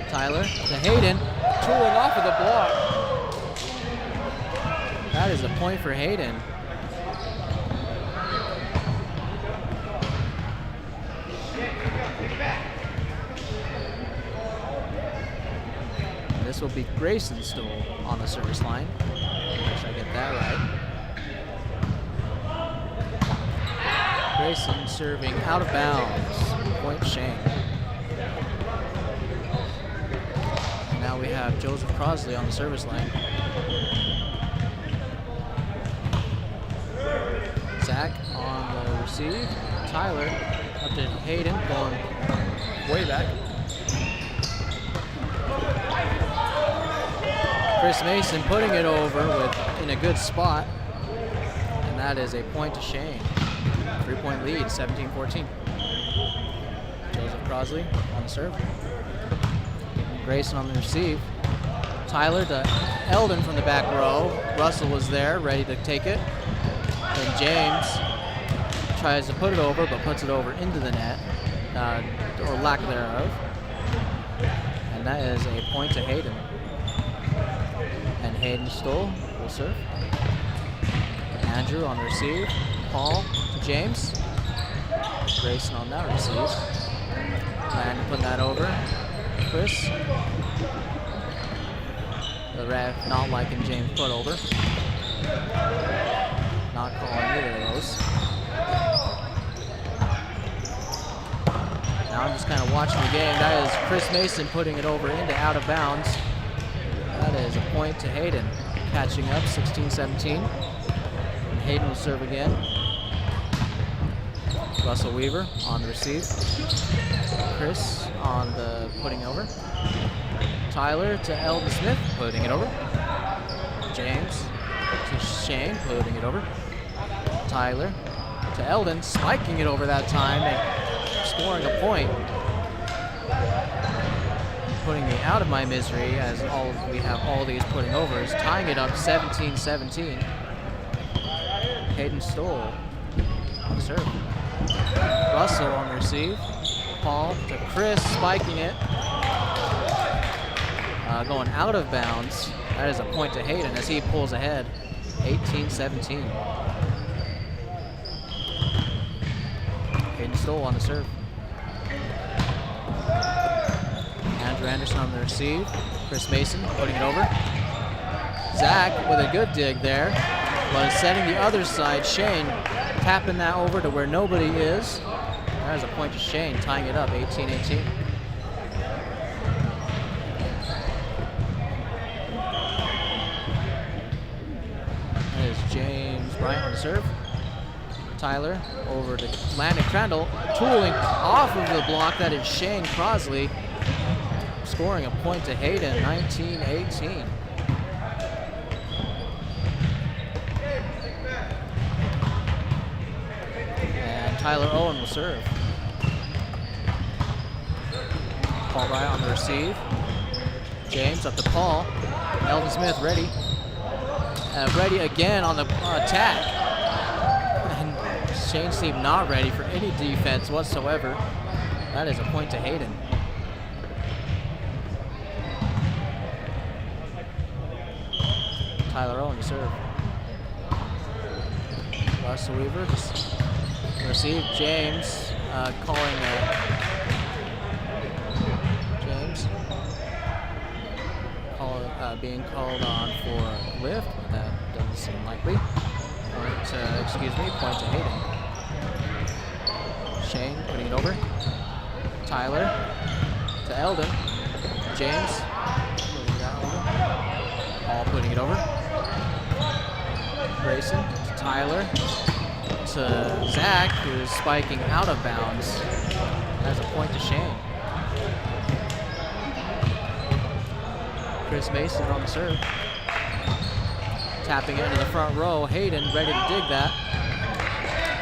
Tyler to Hayden, tooling off of the block. That is a point for Hayden. This will be Grayson Stoll on the service line. Make sure I get that right. Grayson serving out of bounds. Point Shane. And now we have Joseph Crosley on the service line. Zach on the receive. Tyler up to Hayden, going way back. Chris Mason putting it over in a good spot. And that is a point to Shane. 3-point lead, 17-14. Joseph Crosley on the serve. Grayson on the receive. Tyler to Eldon from the back row. Russell was there, ready to take it. And James tries to put it over, but puts it over into the net, or lack thereof. And that is a point to Hayden. And Hayden Stoll will serve. Andrew on the receive. Paul to James. Grayson on that receive. And put that over. Chris. The ref not liking James put over. Not calling either of those. Now I'm just kind of watching the game. That is Chris Mason putting it over into out of bounds. That is a point to Hayden. Catching up, 16-17. And Hayden will serve again. Russell Weaver on the receive. Chris on the putting over. Tyler to Eldon Smith, putting it over. James to Shane, putting it over. Tyler to Eldon, spiking it over that time and scoring a point. Putting me out of my misery as we have all these putting overs, tying it up 17-17. Hayden Stoll on the serve. Russell on the receive. Paul to Chris, spiking it. Going out of bounds. That is a point to Hayden as he pulls ahead, 18-17. Hayden Stoll on the serve. Andrew Anderson on the receive. Chris Mason putting it over. Zach with a good dig there, but setting the other side. Shane tapping that over to where nobody is. That is a point to Shane, tying it up, 18-18. That is James Bryant on the serve. Tyler over to Landon Crandall, tooling off of the block. That is Shane Crosley, scoring a point to Hayden, 19-18. And Tyler Owen will serve. Paul Bryant on the receive. James up to Paul. Eldon Smith ready. Ready again on the attack. And Shane seemed not ready for any defense whatsoever. That is a point to Hayden. Tyler Owen to serve. Russell Weaver just receive. James calling James being called on for a lift. That doesn't seem likely. Point to Hayden. Shane putting it over. Tyler to Eldon. James putting that over. Paul putting it over. Grayson to Tyler to Zach, who is spiking out of bounds. That's a point to Shane. Chris Mason on the serve. Tapping it into the front row. Hayden ready to dig that.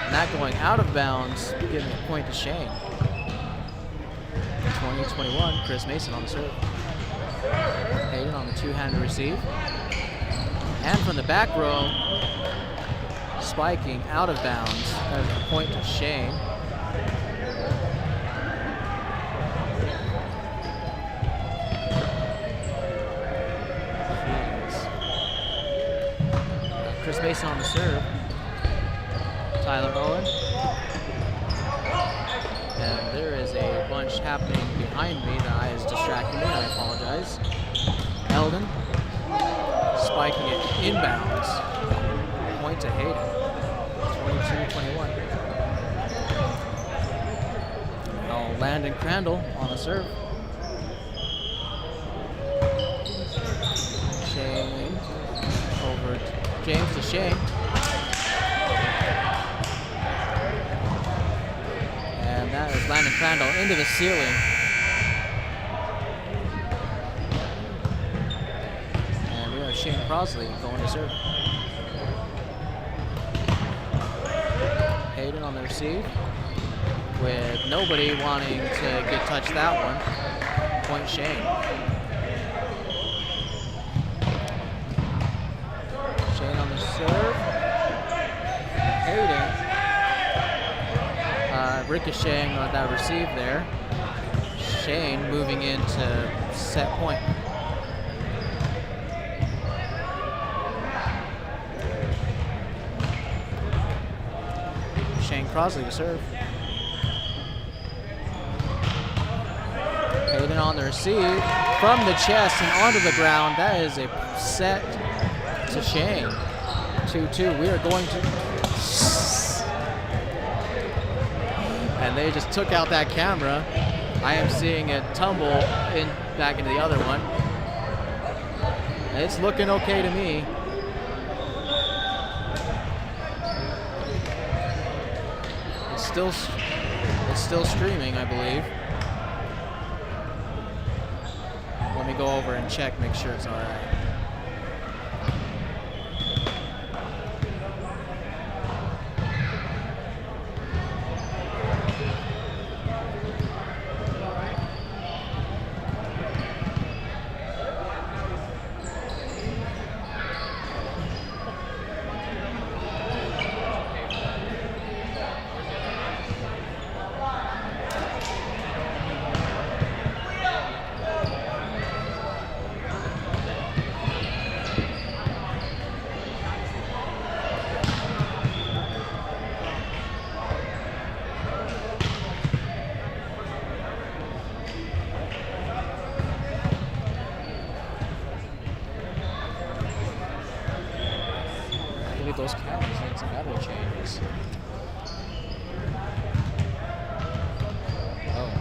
And that going out of bounds, giving a point to Shane. 20-21, Chris Mason on the serve. Hayden on the two-handed receive. And from the back row, spiking out of bounds. That is a point to Shane. Chris Mason on the serve. Tyler Owen. And there is a bunch happening behind me that is distracting me. I apologize. Eldon spiking it inbounds. Point to Hayden. 22-21. Now Landon Crandall on the serve. James to Shane. And that is Landon Crandall into the ceiling. And we have Shane Crosley going to serve. Hayden on the receive, with nobody wanting to get touched that one. Point Shane. Shane on the serve. Hayden ricocheting with that receive there. Shane moving into set point. Shane Crosley to serve. Hayden on the receive from the chest and onto the ground. That is a set to Shane. 2-2. We are going to. And they just took out that camera. I am seeing it tumble in back into the other one. It's looking okay to me. It's still streaming, I believe. Let me go over and check, make sure it's all right. Those cameras need some battery changes. Oh.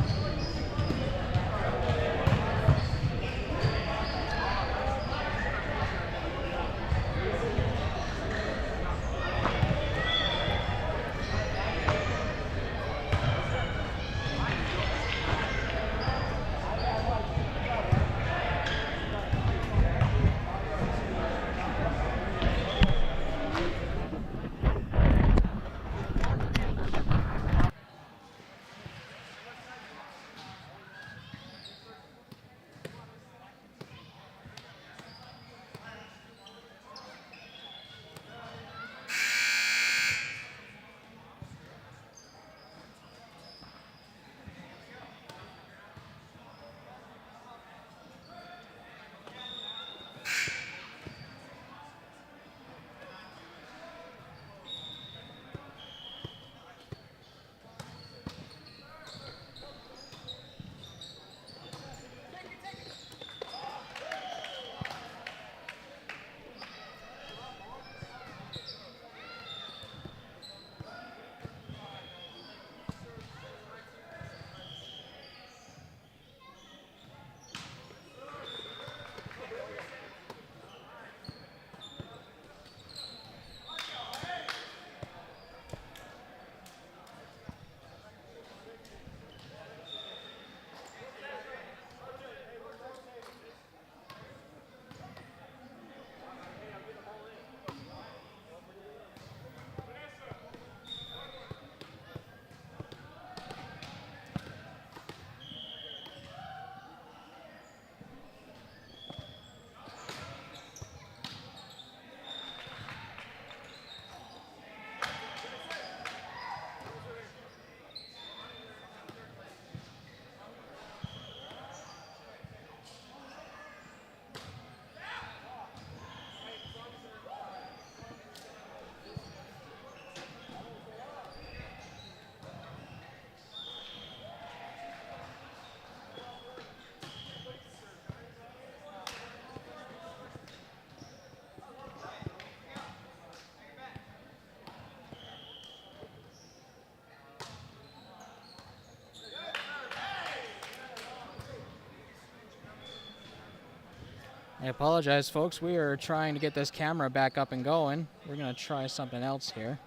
I apologize, folks. We are trying to get this camera back up and going. We're going to try something else here.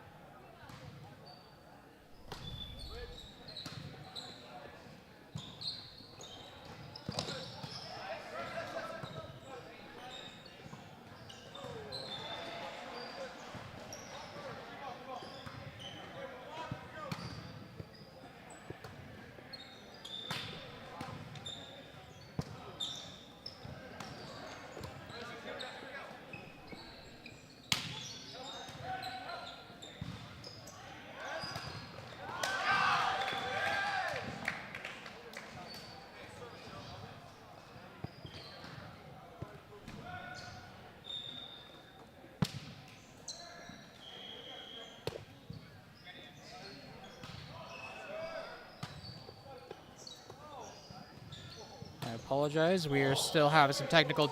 I apologize. We are still having some technical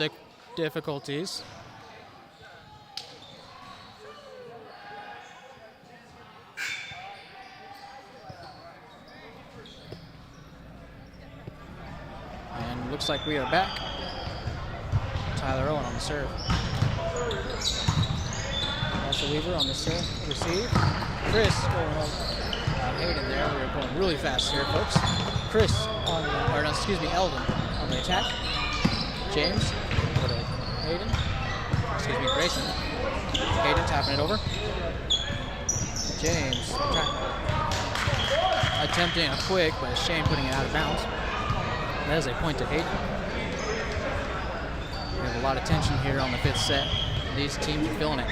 difficulties. And looks like we are back. Tyler Owen on the serve. Marshall Weaver on the serve, receive. Chris going on. Hayden there. We're going really fast here, folks. Chris on the, or no, excuse me, Eldon on the attack. James, go to Hayden. Excuse me, Grayson. Hayden tapping it over. James attempting a quick, but Shane putting it out of bounds. That is a point to Hayden. We have a lot of tension here on the fifth set. These teams are feeling it.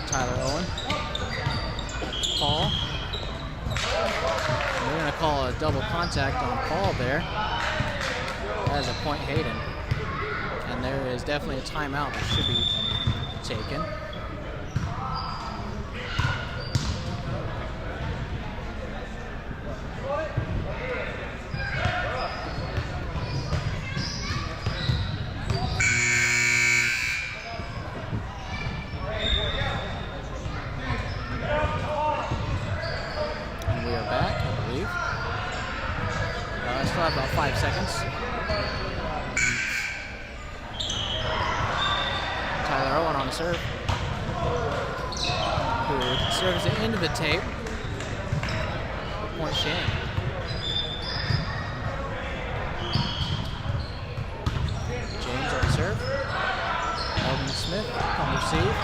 Tyler Owen. Paul. We're going to call a double contact on Paul there. That is a point Hayden. And there is definitely a timeout that should be taken. About 5 seconds. Tyler Owen on the serve. Who serves it into the tape. Point Shane. James on the serve. Eldon Smith on the receive.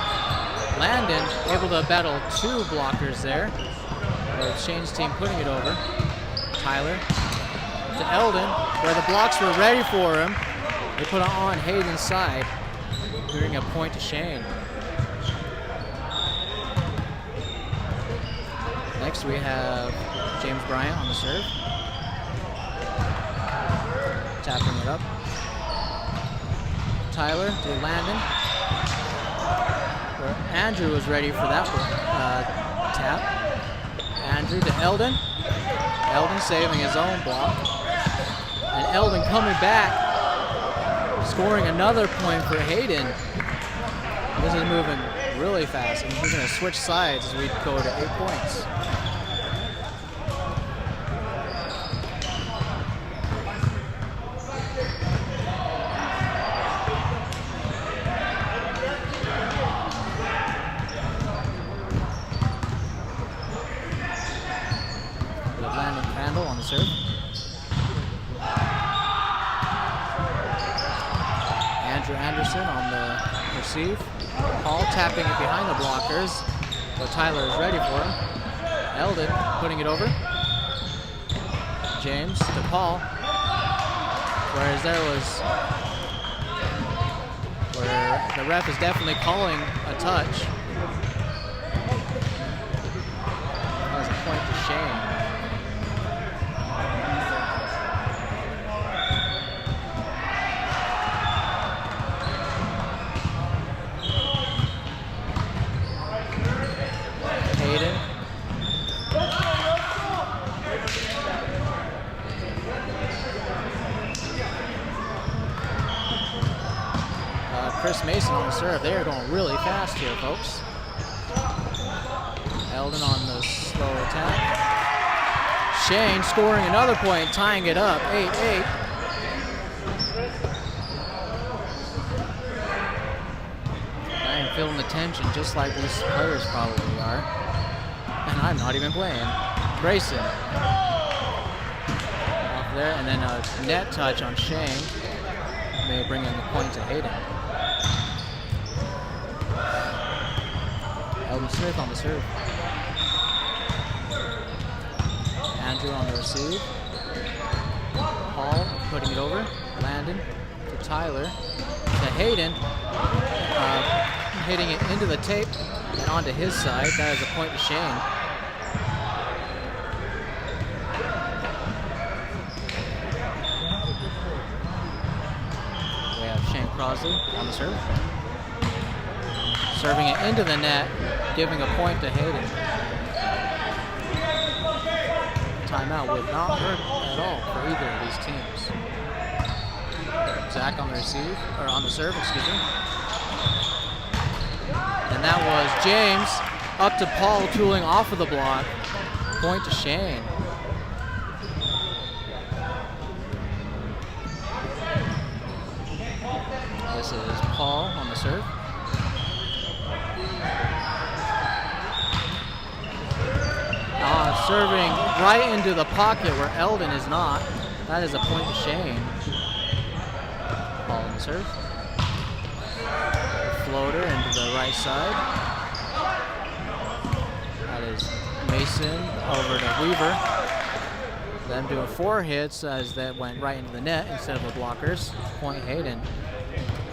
Landon able to battle 2 blockers there. With Shane's team putting it over. Tyler to Eldon, where the blocks were ready for him. They put it on Hayden's side, giving a point to Shane. Next we have James Bryant on the serve. Tapping it up. Tyler to Landon, where Andrew was ready for that tap. Andrew to Eldon. Eldon saving his own block. And Eldon coming back, scoring another point for Hayden. This is moving really fast, and we're going to switch sides as we go to 8 points. Landon Crandall on the serve. Andrew Anderson on the receive. Paul tapping it behind the blockers, but Tyler is ready for him. Eldon putting it over. James to Paul. Whereas where the ref is definitely calling a touch. That was a point to Shane. Chris Mason on the serve. They are going really fast here, folks. Eldon on the slow attack. Shane scoring another point, tying it up, 8-8. feeling the tension just like these players probably are. And I'm not even playing. Grayson. Off there, and then a net touch on Shane. May bring in the point to Hayden. Elden Smith on the serve. Andrew on the receive. Paul putting it over. Landon to Tyler. To Hayden. Hitting it into the tape and onto his side. That is a point to Shane. We have Shane Crosley on the serve. Serving it into the net, giving a point to Hayden. Timeout would not hurt at all for either of these teams. Zach on the receive, or on the serve, excuse me. And that was James up to Paul, tooling off of the block. Point to Shane. This is Paul on the serve. Serving right into the pocket where Eldon is not. That is a point to Shane. Paul on the serve. Floater into the right side. That is Mason over to Weaver. Them doing 4 hits as that went right into the net instead of the blockers. Point Hayden.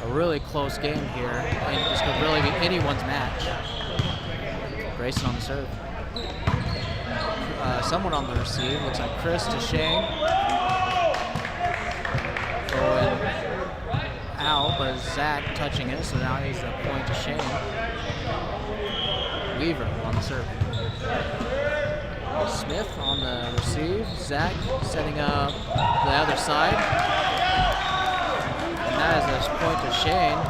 A really close game here, and this could really be anyone's match. Grayson on the serve. Someone on the receive. Looks like Chris to Shane. Going out, but Zach touching it, so now he's a point to Shane. Weaver on the serve. Smith on the receive. Zach setting up the other side. And that is a point to Shane.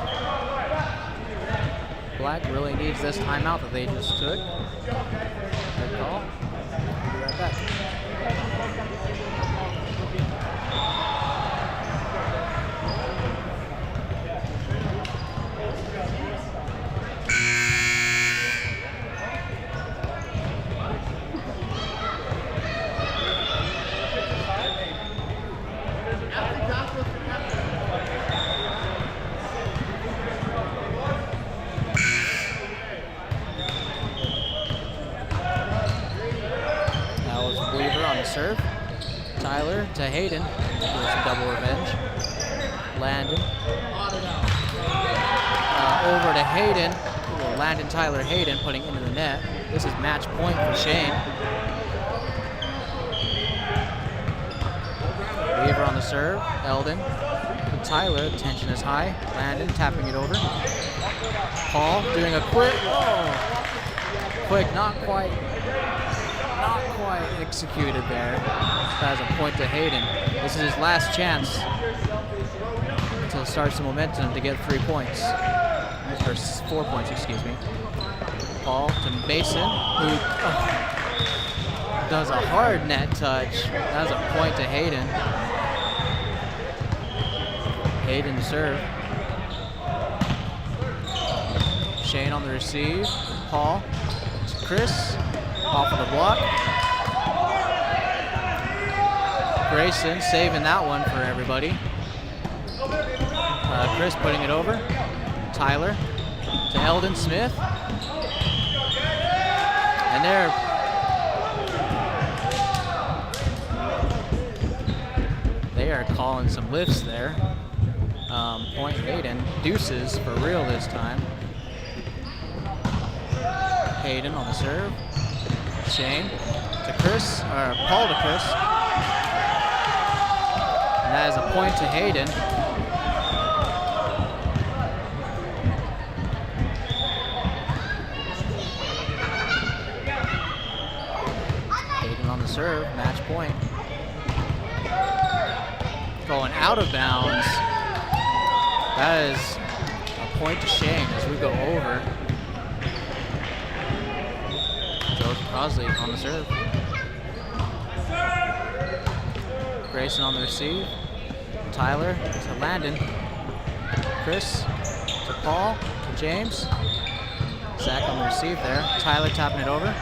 Black really needs this timeout that they just took. Good call. We'll be right back. Serve. Tyler to Hayden. There's a double revenge. Landon. Over to Hayden. Landon, Tyler, Hayden putting into the net. This is match point for Shane. Weaver on the serve. Eldon. Tyler, tension is high. Landon tapping it over. Paul doing a quick. Oh. Quick, not quite executed there. That is a point to Hayden. This is his last chance to start some momentum to get 3 points. Or 4 points, excuse me. Paul to Mason, who does a hard net touch. That is a point to Hayden. Hayden to serve. Shane on the receive. Paul to Chris. Off of the block. Grayson saving that one for everybody. Chris putting it over. Tyler to Eldon Smith. And they are calling some lifts there. Point Hayden. Deuces for real this time. Hayden on the serve. Shane to Chris, or Paul to Chris. And that is a point to Hayden. Hayden on the serve, match point. Going out of bounds. That is a point to Shane as we go over. Crosley on the serve. Grayson on the receive. Tyler to Landon. Chris to Paul to James. Zach on the receive there. Tyler tapping it over.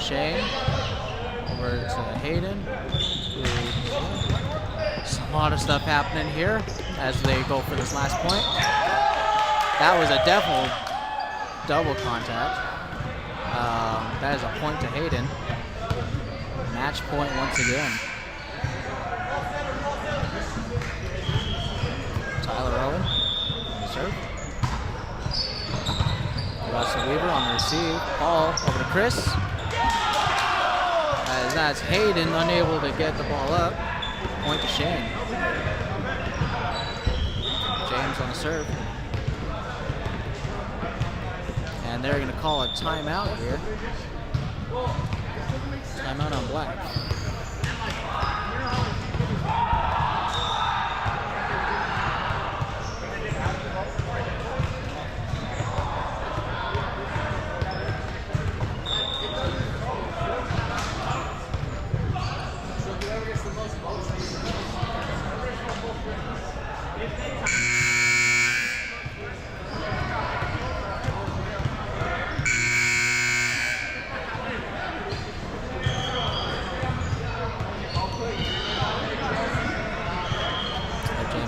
Shane over to Hayden. A lot of stuff happening here as they go for this last point. That was a definite double contact. That is a point to Hayden. Match point once again. Tyler Owen, serve. Russell Weaver on the receive. Ball over to Chris. As that's Hayden unable to get the ball up. Point to Shane. James on the serve. And they're going to call a timeout here. Timeout on black.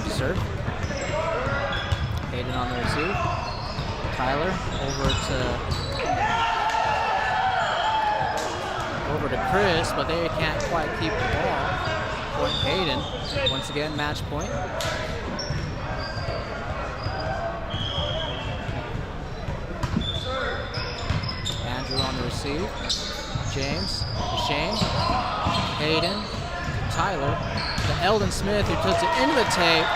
Serve. Hayden on the receive. Tyler over to Chris, but they can't quite keep the ball. Point Hayden. Once again, match point. Andrew on the receive. James, Shane, Hayden, Tyler. To Eldon Smith, who puts it into the tape,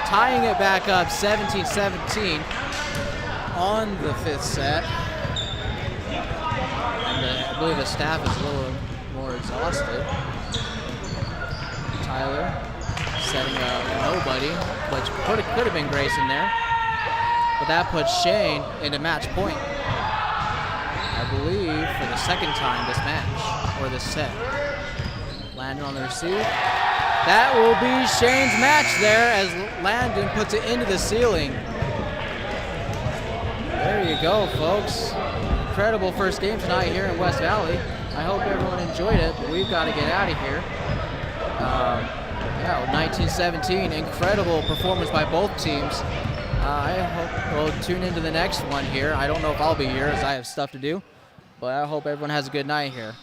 tying it back up 17-17 on the 5th set. And I believe the staff is a little more exhausted. Tyler setting up nobody, which could have been Grayson there. But that puts Shane into match point, I believe, for the second time this match, or this set. Landon on the receive. That will be Shane's match there as Landon puts it into the ceiling. There you go, folks. Incredible first game tonight here in West Valley. I hope everyone enjoyed it, but we've got to get out of here. Yeah, 19-17, incredible performance by both teams. I hope we'll tune into the next one here. I don't know if I'll be here as I have stuff to do, but I hope everyone has a good night here.